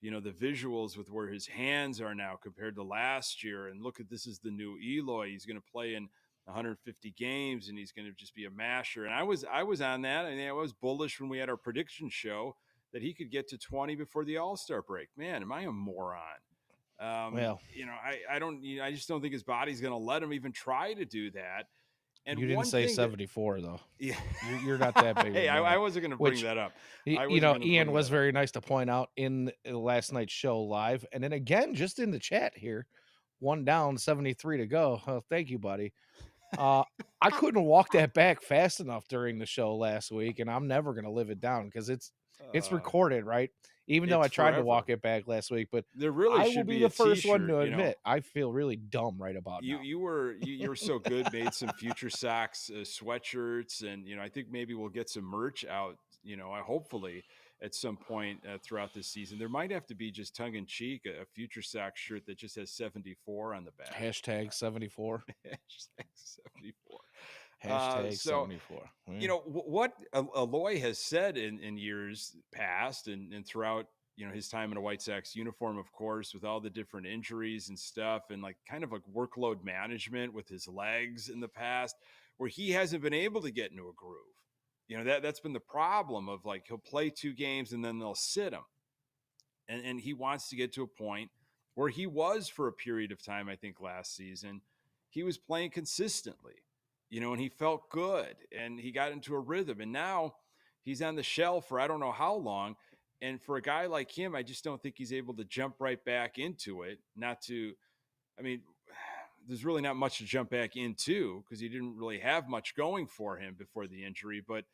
visuals with where his hands are now compared to last year. And look at this is the new Eloy. He's going to play in 150 games and he's going to just be a masher. And I was on that. I mean, I was bullish when we had our prediction show that he could get to 20 before the All-Star break. Man, am I a moron? Well, I don't. I just don't think his body's going to let him even try to do that. And you didn't one say thing that, 74 though. yeah, You're not that big of hey, a I man. wasn't going to bring Which that up. I wasn't You know, going to Ian bring was that up. very nice to point out in last night's show live, and then again just in the chat here, one down, 73 to go. Oh, thank you, buddy. Uh, I couldn't walk that back fast enough during the show last week, and I'm never gonna live it down because it's Uh, recorded, right? Even though it's I tried to forever. walk it back last week, but There really I will should be be a the first one T-shirt. to admit I feel really dumb right about You now. you were so good. Made some FutureSox sweatshirts, and I think maybe we'll get some merch out. Hopefully at some point throughout this season. There might have to be just tongue in cheek a FutureSox shirt that just has 74 on the back. Hashtag 74. Hashtag 74. Hashtag So 74. what Eloy has said in years past and throughout his time in a White Sox uniform, of course, with all the different injuries and stuff, and like kind of like workload management with his legs in the past, where he hasn't been able to get into a groove. That's been the problem of like he'll play 2 games and then they'll sit him, and he wants to get to a point where he was for a period of time. I think last season he was playing consistently, and he felt good and he got into a rhythm. And now he's on the shelf for I don't know how long. And for a guy like him, I just don't think he's able to jump right back into it. Not to, I mean, there's really not much to jump back into because he didn't really have much going for him before the injury. But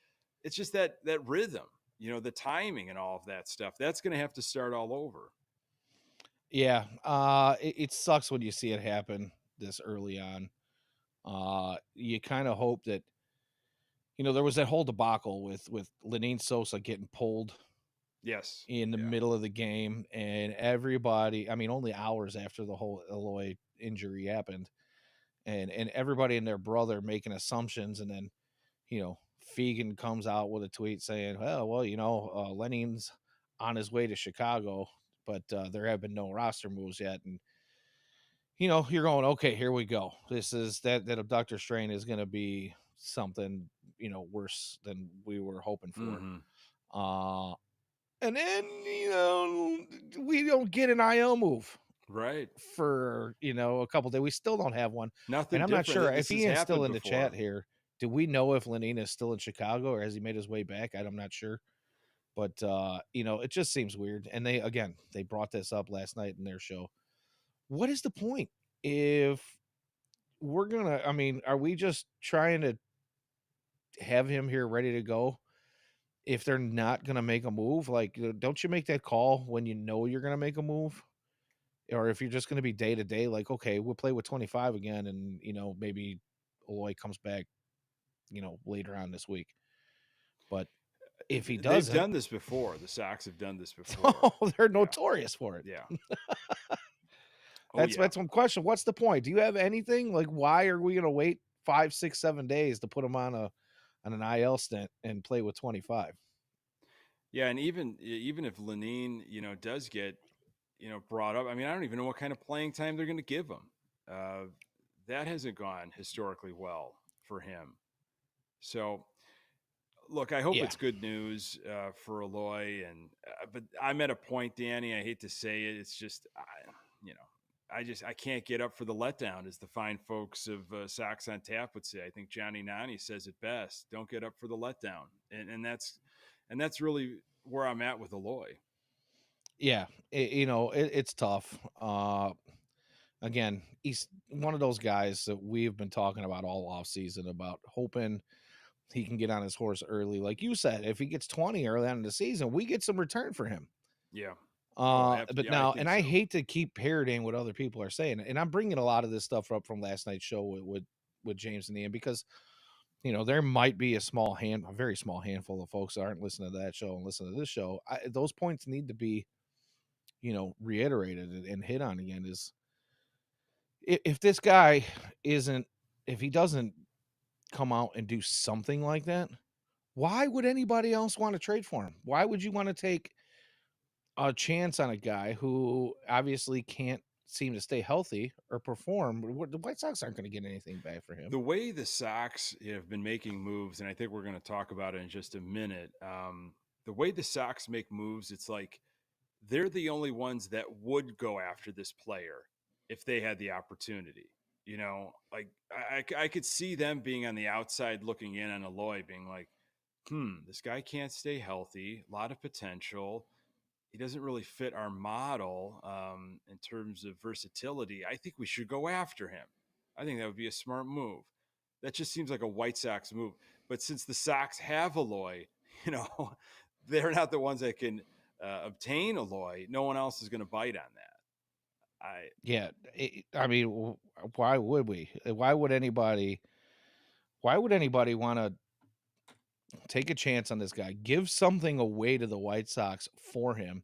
it's just that rhythm, the timing and all of that stuff. That's going to have to start all over. Yeah, it sucks when you see it happen this early on. You kind of hope that there was that whole debacle with Lenine Sosa getting pulled Yes. in the Yeah. middle of the game, and everybody. I mean, only hours after the whole Eloy injury happened, and everybody and their brother making assumptions, and then Fegan comes out with a tweet saying, well, Lenning's on his way to Chicago, but there have been no roster moves yet, and you're going, okay, here we go. This is that abductor strain is going to be something, worse than we were hoping for. Mm-hmm. And then, we don't get an IL move Right. for, a couple days. We still don't have one. And Nothing I'm not different. sure This if has Ian's still happened in the chat before. here. Do we know if Lenina is still in Chicago or has he made his way back? I'm not sure. But, it just seems weird. And they brought this up last night in their show. What is the point if we're gonna? I mean, are we just trying to have him here ready to go? If they're not gonna make a move, like, don't you make that call when you know you're gonna make a move? Or if you're just gonna be day to day, like, okay, we'll play with 25 again, and maybe Eloy comes back, later on this week. But if he They've doesn't, done this before. The Sox have done this before. oh, they're Yeah. notorious for it. Yeah. Oh That's yeah. that's one question. What's the point? Do you have anything like? Why are we going to wait 5, 6, 7 days to put him on an IL stint and play with 25? Yeah, and even if Lenine, does get, brought up, I mean, I don't even know what kind of playing time they're going to give him. Uh, that hasn't gone historically well for him. So, look, I hope Yeah, it's good news for Eloy, and but I'm at a point, Danny. I hate to say it, it's just, you know, I can't get up for the letdown, as the fine folks of Sox on Tap would say. I think Johnny Nani says it best: "Don't get up for the letdown," and that's really where I'm at with Eloy. yeah. It's tough. Again, he's one of those guys that we've been talking about all off season about hoping he can get on his horse early. Like you said, if he gets 20 early on in the season, we get some return for him. Yeah. Oh, But yeah, I now, think and I so. hate to keep parroting what other people are saying, and I'm bringing a lot of this stuff up from last night's show with James and Ian because there might be a very small handful of folks that aren't listening to that show and listen to this show. Those points need to be reiterated and hit on again. Is if this guy isn't if he doesn't come out and do something like that, why would anybody else want to trade for him? Why would you want to take a chance on a guy who obviously can't seem to stay healthy or perform? The White Sox aren't going to get anything back for him. The way the Sox have been making moves, and I think we're going to talk about it in just a minute. The way the Sox make moves, it's like they're the only ones that would go after this player if they had the opportunity. Like I could see them being on the outside looking in on Eloy, being like, this guy can't stay healthy, a lot of potential. He doesn't really fit our model in terms of versatility. I think we should go after him. I think that would be a smart move. That just seems like a White Sox move. But since the Sox have Eloy, you know, they're not the ones that can obtain Eloy. No one else is going to bite on that. I Yeah, I mean, why would we? Why would anybody want to take a chance on this guy? Give something away to the White Sox for him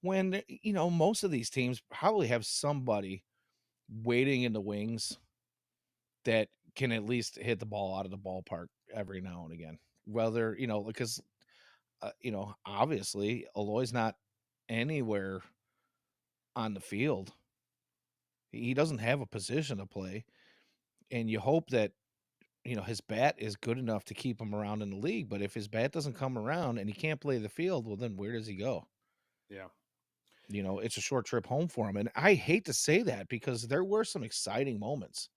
when most of these teams probably have somebody waiting in the wings that can at least hit the ball out of the ballpark every now and again. Whether because obviously Eloy's not anywhere on the field. He doesn't have a position to play, and you hope that his bat is good enough to keep him around in the league. But if his bat doesn't come around and he can't play the field, well, then where does he go? Yeah. It's a short trip home for him. And I hate to say that because there were some exciting moments,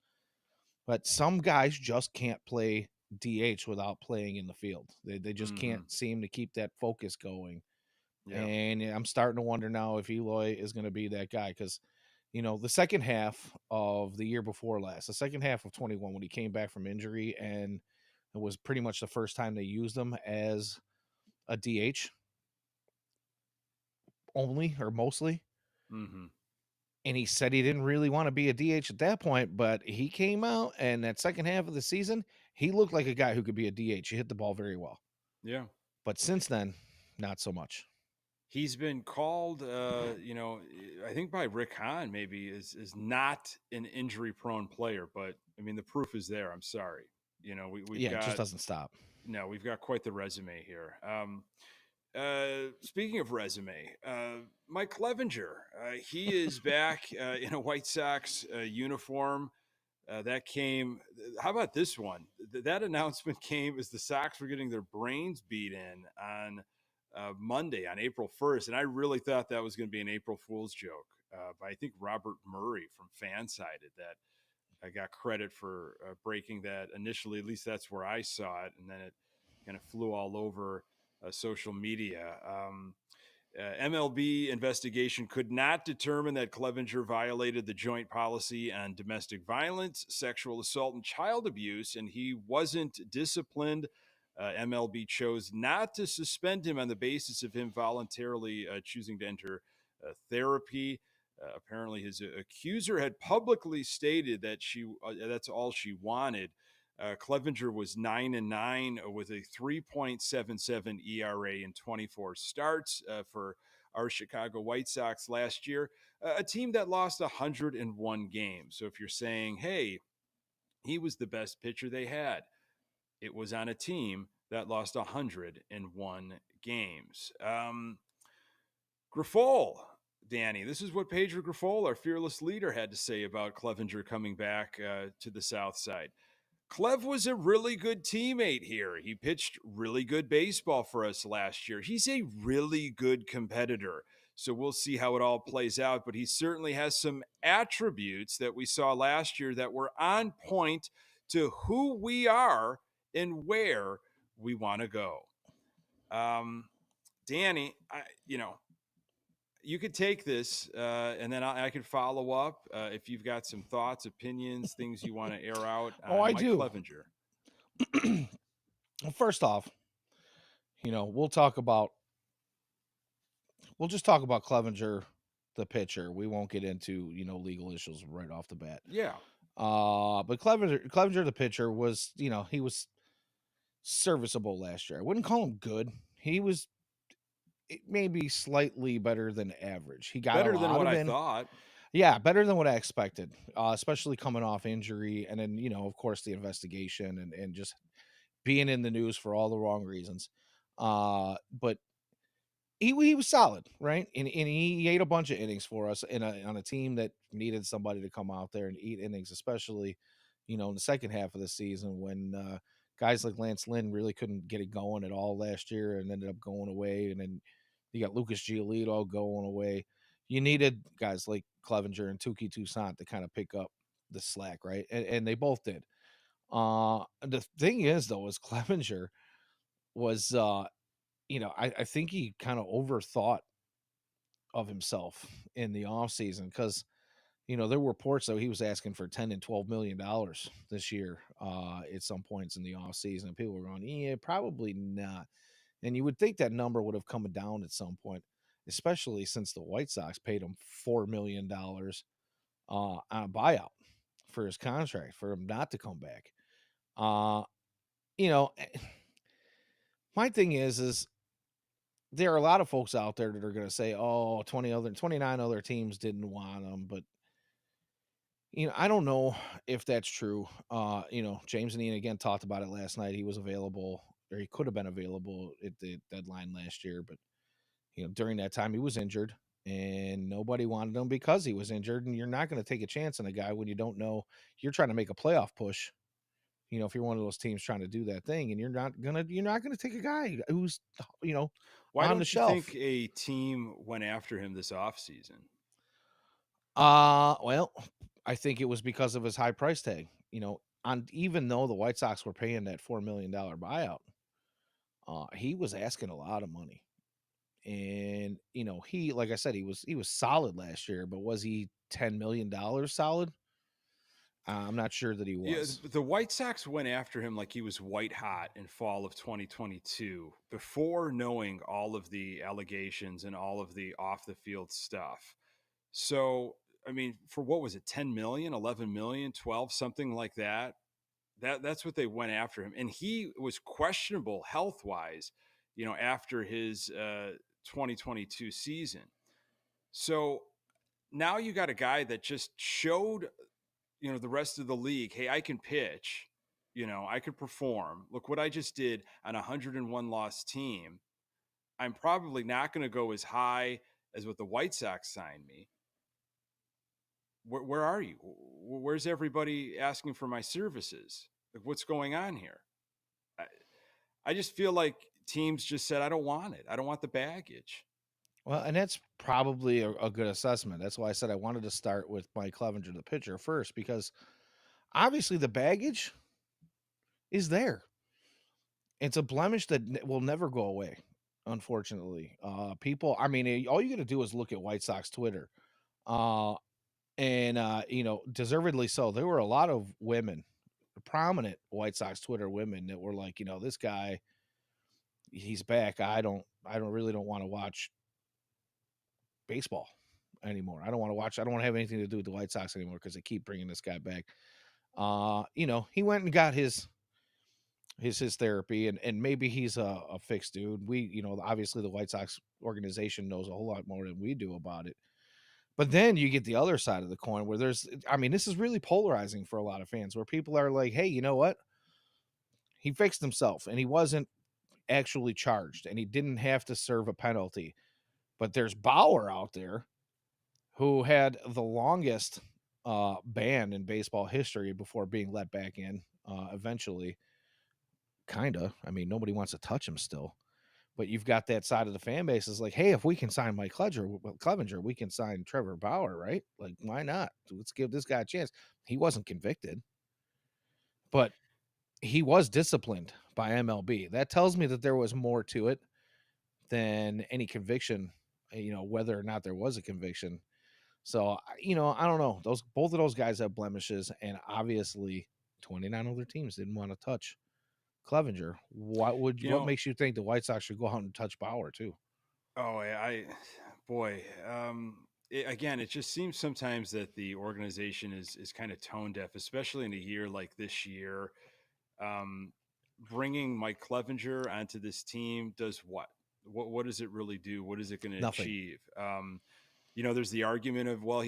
but some guys just can't play DH without playing in the field. They just Mm-hmm. can't seem to keep that focus going. Yeah. And I'm starting to wonder now if Eloy is going to be that guy because, the second half of the year before last, the second half of 21, when he came back from injury, and it was pretty much the first time they used him as a DH only or mostly. Mm-hmm. And he said he didn't really want to be a DH at that point, but he came out and that second half of the season, he looked like a guy who could be a DH. He hit the ball very well. Yeah. But since then, not so much. He's been called, I think by Rick Hahn maybe is not an injury prone player, but I mean the proof is there. I'm sorry. We've Yeah, it just got doesn't stop. no, we've got quite the resume here. Speaking of resume, Mike Clevenger, he is back in a White Sox uniform. That came. How about this one? That announcement came as the Sox were getting their brains beat in on Monday, on April 1st, and I really thought that was going to be an April Fool's joke. But I think Robert Murray from Fansided that I got credit for breaking that initially. At least that's where I saw it, and then it kind of flew all over social media. MLB investigation could not determine that Clevenger violated the joint policy on domestic violence, sexual assault, and child abuse, and he wasn't disciplined. MLB chose not to suspend him on the basis of him voluntarily choosing to enter therapy. Apparently, his accuser had publicly stated that that's all she wanted. Clevenger was 9-9 with a 3.77 ERA in 24 starts for our Chicago White Sox last year, a team that lost 101 games. So if you're saying, hey, he was the best pitcher they had, it was on a team that lost 101 games. Grifol, Danny, this is what Pedro Grifol, our fearless leader, had to say about Clevenger coming back to the South Side. Clev was a really good teammate here. He pitched really good baseball for us last year. He's a really good competitor. So we'll see how it all plays out. But he certainly has some attributes that we saw last year that were on point to who we are and where we want to go. Danny, you could take this and then I could follow up if you've got some thoughts, opinions, things you want to air out Oh, on I Mike do. Clevenger. Well, first off, we'll just talk about Clevenger, the pitcher. We won't get into, legal issues right off the bat. Yeah. But Clevenger, the pitcher was, he was serviceable last year. I wouldn't call him good. He was maybe slightly better than average. He got a Better than lot what of I in. thought. Yeah, better than what I expected, especially coming off injury. And then, of course, the investigation and just being in the news for all the wrong reasons. But he was solid, right? And he ate a bunch of innings for us on a team that needed somebody to come out there and eat innings, especially, in the second half of the season when guys like Lance Lynn really couldn't get it going at all last year and ended up going away. And then you got Lucas Giolito going away. You needed guys like Clevenger and Tuki Toussaint to kind of pick up the slack, right? And they both did. The thing is, though, is Clevenger was I think he kind of overthought of himself in the offseason because there were reports that he was asking for 10 and 12 million dollars this year at some points in the offseason. And people were going, yeah, probably not. And you would think that number would have come down at some point, especially since the White Sox paid him $4 million on a buyout for his contract for him not to come back. You know, my thing is there are a lot of folks out there that are going to say, oh, 29 other teams didn't want him. But, I don't know if that's true. James and Ian again talked about it last night. He was available, or he could have been available at the deadline last year. But, during that time he was injured and nobody wanted him because he was injured. And you're not going to take a chance on a guy when you don't know you're trying to make a playoff push. If you're one of those teams trying to do that thing and you're not gonna take a guy who's, Why on the don't you shelf. think a team went after him this offseason? Well, I think it was because of his high price tag. Even though the White Sox were paying that $4 million buyout, he was asking a lot of money. And he, like I said, he was solid last year, but was he $10 million solid? I'm not sure that he Yeah, was. the White Sox went after him like he was white hot in fall of 2022 before knowing all of the allegations and all of the off the field stuff. So, I mean, for what was it, 10 million, 11 million, 12, something like that? That's what they went after him. And he was questionable health-wise, after his 2022 season. So, now you got a guy that just showed the rest of the league, hey, I can pitch, I could perform. Look what I just did on a 101 loss team. I'm probably not going to go as high as what the White Sox signed me. Where are you? Where's everybody asking for my services? Like, what's going on here? I just feel like teams just said, I don't want it. I don't want the baggage. Well, and that's probably a good assessment. That's why I said I wanted to start with Mike Clevenger, the pitcher, first, because obviously the baggage is there. It's a blemish that will never go away, unfortunately. People, I mean, all you got to do is look at White Sox Twitter. And deservedly so. There were a lot of women, prominent White Sox Twitter women, that were like, this guy, he's back. I don't want to watch baseball anymore. I don't want to have anything to do with the White Sox anymore because they keep bringing this guy back. He went and got his therapy, and maybe he's a fixed dude. Obviously the White Sox organization knows a whole lot more than we do about it. But then you get the other side of the coin where this is really polarizing for a lot of fans where people are like, hey, you know what? He fixed himself and he wasn't actually charged and he didn't have to serve a penalty. But there's Bauer out there who had the longest ban in baseball history before being let back in eventually. Kind of. I mean, nobody wants to touch him still. But you've got that side of the fan base is like, hey, if we can sign Mike Clevenger, we can sign Trevor Bauer, right? Like, why not? Let's give this guy a chance. He wasn't convicted, but he was disciplined by MLB. That tells me that there was more to it than any conviction, whether or not there was a conviction. So, I don't know. Both of those guys have blemishes, and obviously 29 other teams didn't want to touch Clevenger. What makes you think the White Sox should go out and touch Bauer too? Oh, boy. Again, it just seems sometimes that the organization is kind of tone deaf, especially in a year like this year. Um, Bringing Mike Clevenger onto this team does what? What does it really do? What is it going to Nothing. achieve? There's the argument of, well,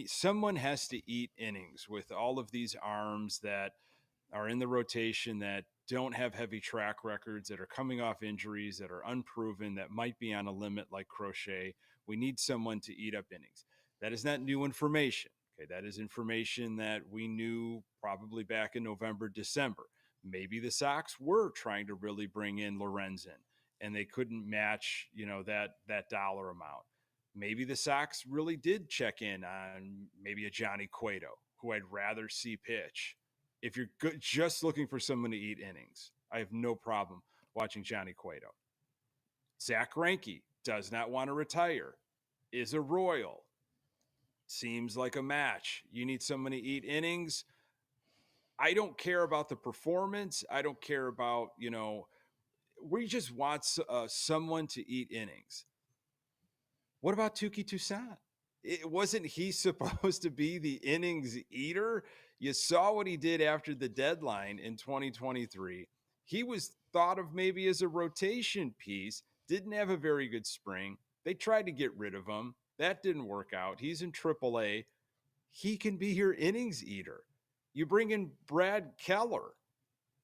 someone has to eat innings with all of these arms that are in the rotation that don't have heavy track records, that are coming off injuries, that are unproven, that might be on a limit like Crochet. We need someone to eat up innings. That is not new information. Okay, that is information that we knew probably back in November, December. Maybe the Sox were trying to really bring in Lorenzen and they couldn't match, that dollar amount. Maybe the Sox really did check in on maybe a Johnny Cueto, who I'd rather see pitch. If you're just looking for someone to eat innings, I have no problem watching Johnny Cueto. Zach Greinke does not want to retire, is a Royal. Seems like a match. You need someone to eat innings. I don't care about the performance. I don't care about, we just want someone to eat innings. What about Tuki Toussaint? Wasn't he supposed to be the innings eater? You saw what he did after the deadline in 2023. He was thought of maybe as a rotation piece, didn't have a very good spring. They tried to get rid of him. That didn't work out. He's in AAA. He can be your innings eater. You bring in Brad Keller.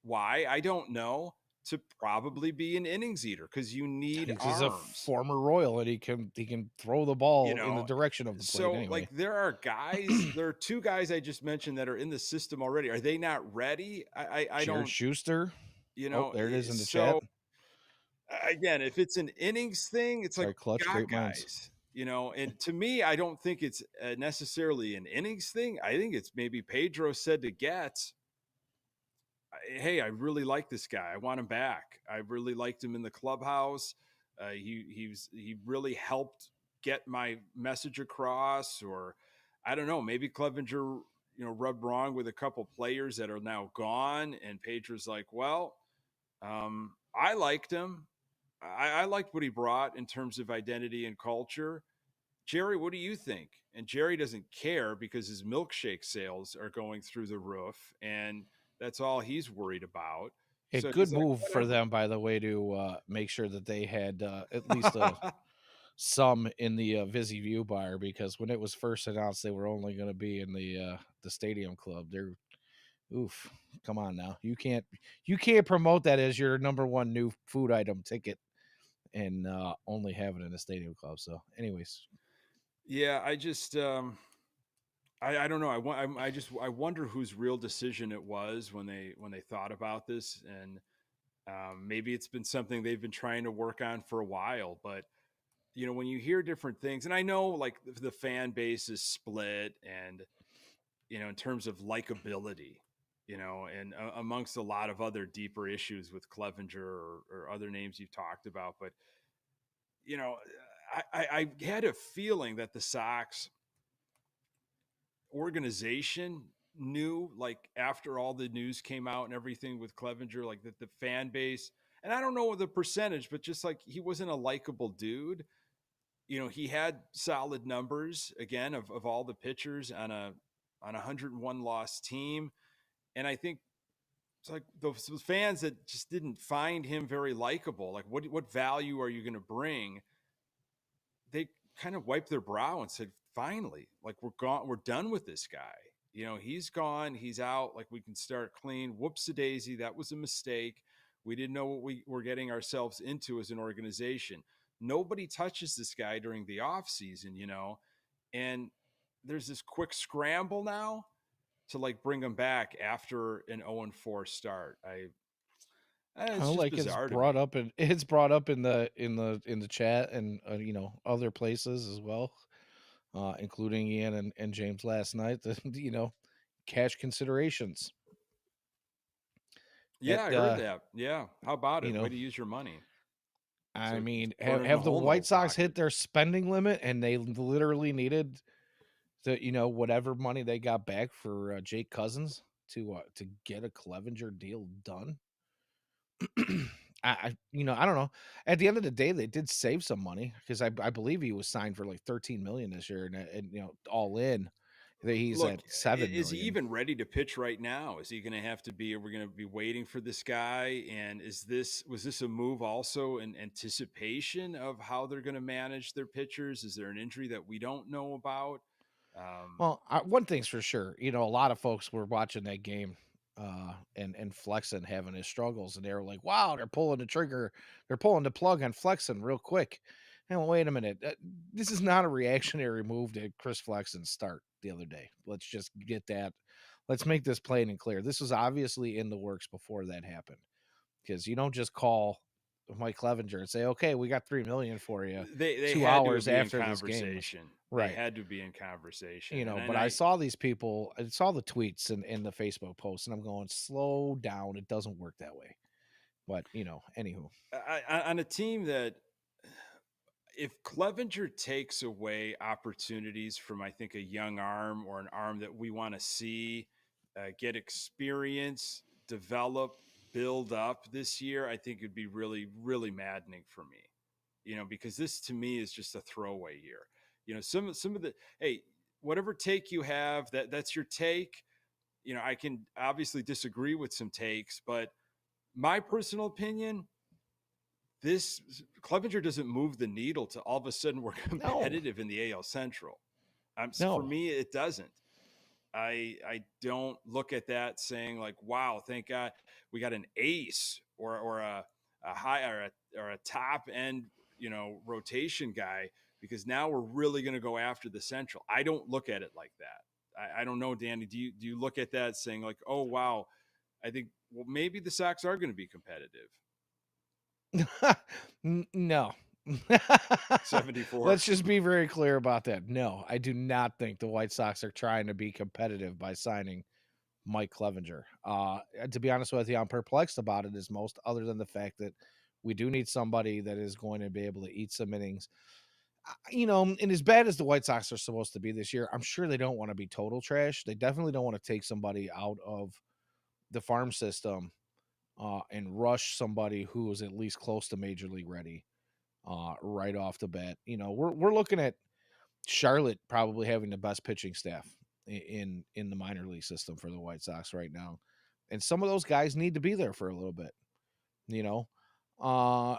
Why? I don't know. To probably be an innings eater because you need He's a arms. former Royal, and he can throw the ball in the direction of the plate So like anyway. there are two guys I just mentioned that are in the system already. Are they not ready? I Jared don't, Schuster. Oh, there it is in the chat. so again, if it's an innings thing, it's like Sorry, Clutch. got Great minds. guys, and to me, I don't think it's necessarily an innings thing. I think it's maybe Pedro said to Getz, hey, I really like this guy. I want him back. I really liked him in the clubhouse. He really helped get my message across, or I don't know, maybe Clevenger, rubbed wrong with a couple players that are now gone, and Pedro's like, well, I liked him. I liked what he brought in terms of identity and culture. Jerry, what do you think? And Jerry doesn't care because his milkshake sales are going through the roof, and that's all he's worried about. A So good he's like, move for whatever. them, by the way, to make sure that they had at least some in the Vizzy View bar, because when it was first announced they were only going to be in the Stadium Club. They're oof. Come on now, you can't promote that as your number one new food item ticket and only have it in the Stadium Club. So, anyways, Yeah, I just I don't know. I wonder whose real decision it was when they thought about this, and maybe it's been something they've been trying to work on for a while. But when you hear different things, and I know like the fan base is split, and in terms of likability, and amongst a lot of other deeper issues with Clevenger or other names you've talked about. But, you know, I had a feeling that the Sox organization knew, like, after all the news came out and everything with Clevenger, like that the fan base, and I don't know the percentage, but just like he wasn't a likable dude. He had solid numbers again of all the pitchers on a 101 loss team. And I think it's like those fans that just didn't find him very likable. Like, what value are you going to bring? They kind of wiped their brow and said, "Finally, like we're gone. We're done with this guy. You know, he's gone. He's out. Like we can start clean. Whoops a daisy. That was a mistake. We didn't know what we were getting ourselves into as an organization. Nobody touches this guy during the off season, you know, and there's this quick scramble now to like bring him back after an 0-4 start. It's just Like bizarre to me. it's brought up in the chat and other places as well, including Ian and James last night. The cash considerations Yeah, at I heard that. Yeah, how about you it? Way know to use your money. I So mean, throwing it in the have the whole White no Sox pocket. hit their spending limit and they literally needed the whatever money they got back for Jake Cousins to get a Clevenger deal done? I don't know. At the end of the day, they did save some money because I believe he was signed for like 13 million this year, and all in, he's Look, at 7 is he million. even ready to pitch right now? Is he going to have to be? Are we going to be waiting for this guy? And was this a move also in anticipation of how they're going to manage their pitchers? Is there an injury that we don't know about? Um, Well, one thing's for sure, a lot of folks were watching that game, and Flexen having his struggles, and they were like, "Wow, they're pulling the trigger, they're pulling the plug on Flexen real quick." And wait a minute, this is not a reactionary move to Chris Flexen's start the other day. Let's just get that. Let's make this plain and clear. This was obviously in the works before that happened, because you don't just call Mike Clevenger and say, "Okay, we got 3 million for you," they two had to hours be in after this game was conversation. They right. had to be in conversation, and But I saw these people, I saw the tweets and in the Facebook posts, and I'm going, slow down. It doesn't work that way. But anywho. on a team that if Clevenger takes away opportunities from, I think, a young arm or an arm that we want to see get experience, develop, build up this year, I think it'd be really, really maddening for me. You know, because this to me is just a throwaway year. You know, some of the hey, whatever take you have, that's your take. You know, I can obviously disagree with some takes, but my personal opinion, this Clevenger doesn't move the needle to all of a sudden we're No, competitive in the AL Central. For no. me, it doesn't. I don't look at that saying like, wow, thank God we got an ace or a high or a top end, you know, rotation guy, because now we're really going to go after the Central. I don't look at it like that. I don't know, Danny. Do you look at that saying like, oh wow, I think well maybe the Sox are going to be competitive. No. 74. Let's just be very clear about that. No, I do not think the White Sox are trying to be competitive by signing Mike Clevenger. To be honest with you, I'm perplexed about it as most, other than the fact that we do need somebody that is going to be able to eat some innings. And as bad as the White Sox are supposed to be this year, I'm sure they don't want to be total trash. They definitely don't want to take somebody out of the farm system and rush somebody who is at least close to major league ready right off the bat. We're looking at Charlotte probably having the best pitching staff in the minor league system for the White Sox right now, and some of those guys need to be there for a little bit. You know, uh,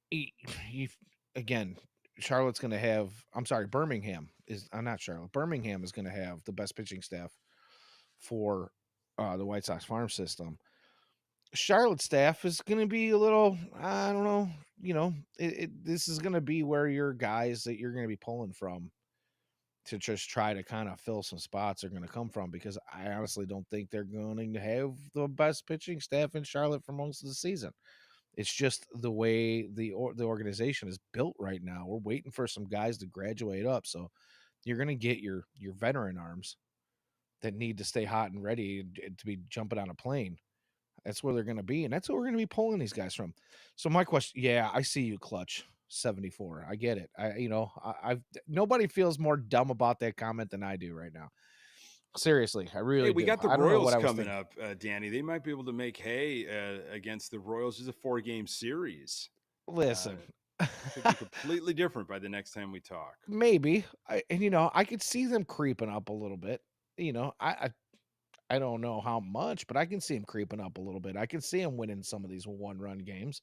he, he, again, Charlotte's going to have. I'm sorry, Birmingham is. I'm not Charlotte. Birmingham is going to have the best pitching staff for the White Sox farm system. Charlotte staff is going to be a little. I don't know. This is going to be where your guys that you're going to be pulling from to just try to kind of fill some spots are going to come from, because I honestly don't think they're going to have the best pitching staff in Charlotte for most of the season. It's just the way the organization is built right now. We're waiting for some guys to graduate up, so you're going to get your veteran arms that need to stay hot and ready to be jumping on a plane. That's where they're going to be, and that's where we're going to be pulling these guys from. So my question, yeah, I see you, Clutch 74. I get it. I've nobody feels more dumb about that comment than I do right now. Seriously, I Hey, really we do. got the I don't know what Royals I was coming thinking. up, Danny. They might be able to make hay against the Royals. It's a 4-game series. Uh, Listen, could be completely different by the next time we talk. maybe, I could see them creeping up a little bit. I I don't know how much, but I can see him creeping up a little bit. I can see him winning some of these one-run games.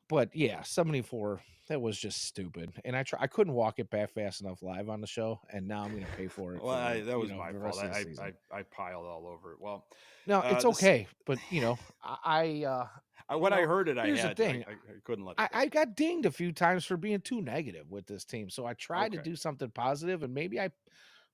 But yeah, 74, that was just stupid. And I couldn't walk it back fast enough live on the show, and now I'm gonna pay for it Well, for that was my the fault. rest of the season. I piled all over it. Well, No, it's this okay, but when I heard it, I here's the had to. thing. I couldn't let it go. I got dinged a few times for being too negative with this team. So I tried to Okay. do something positive, and maybe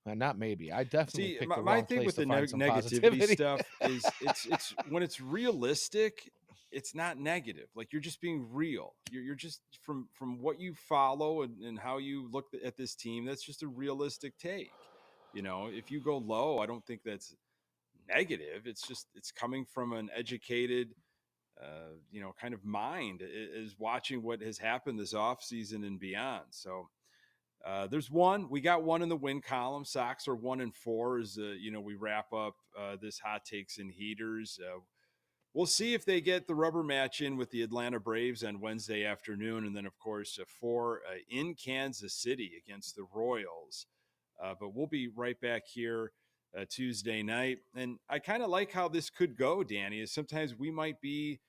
not maybe. I definitely See, picked the my wrong thing place with to the find some negativity positivity. stuff is it's when it's realistic, it's not negative. Like you're just being real. You're just from what you follow and how you look at this team. That's just a realistic take. If you go low, I don't think that's negative. It's just it's coming from an educated, kind of mind is watching what has happened this offseason and beyond. So we got one in the win column. Sox are 1-4 as we wrap up this hot takes and heaters. We'll see if they get the rubber match in with the Atlanta Braves on Wednesday afternoon, and then of course 4 in Kansas City against the Royals. But we'll be right back here Tuesday night, and I kind of like how this could go, Danny. Is sometimes we might be,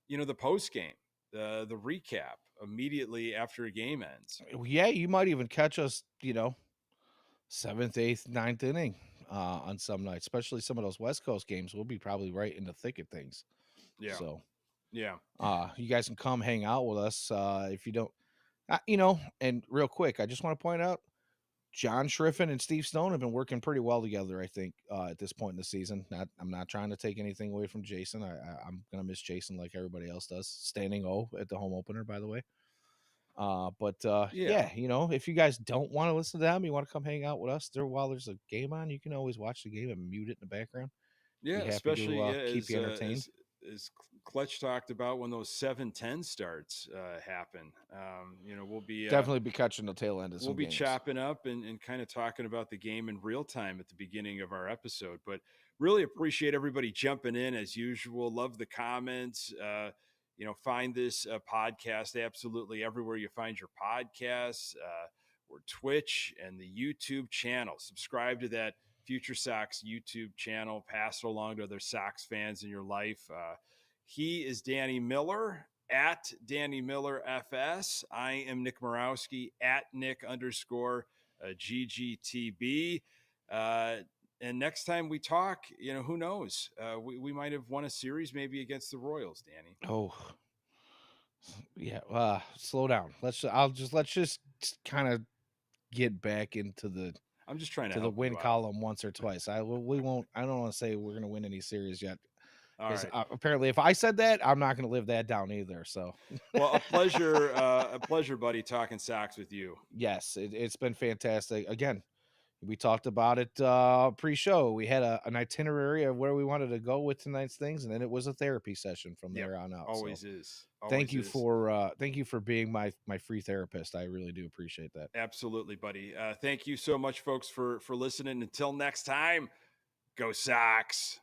the post game, the recap immediately after a game ends. Yeah, you might even catch us, seventh, eighth, ninth inning on some nights, especially some of those West Coast games. We'll be probably right in the thick of things. Yeah, So yeah. you guys can come hang out with us if you don't, and real quick, I just want to point out John Schriffen and Steve Stone have been working pretty well together, I think, at this point in the season. I'm not trying to take anything away from Jason. I'm gonna miss Jason like everybody else does. Standing O at the home opener, by the way. But Yeah. yeah, if you guys don't want to listen to them, you want to come hang out with us there while there's a game on, you can always watch the game and mute it in the background. Yeah, Be happy especially to keep you entertained. as Clutch talked about when those 7-10 starts happen. Definitely be catching the tail end of We'll some be games. chopping up and kind of talking about the game in real time at the beginning of our episode. But really appreciate everybody jumping in as usual. Love the comments. Find this podcast absolutely everywhere you find your podcasts. Or Twitch and the YouTube channel. Subscribe to that Future Sox YouTube channel. Pass it along to other Sox fans in your life. He is Danny Miller at Danny Miller FS. I am Nick Murawski at Nick _ GGTB. And next time we talk, who knows? We might have won a series maybe against the Royals, Danny. Oh, yeah. Slow down. Let's just kind of get back into the I'm just trying to to the help win you out. column once or twice. We won't. I don't want to say we're going to win any series yet, All because right. apparently, if I said that, I'm not going to live that down either. So, Well, a pleasure, buddy, talking Sox with you. yes, it's been fantastic. Again, we talked about it pre-show. We had an itinerary of where we wanted to go with tonight's things, and then it was a therapy session from Yep. there on out. So, Always is. Always is. thank you for being my free therapist. I really do appreciate that. Absolutely, buddy. Thank you so much, folks, for listening. Until next time, go Sox.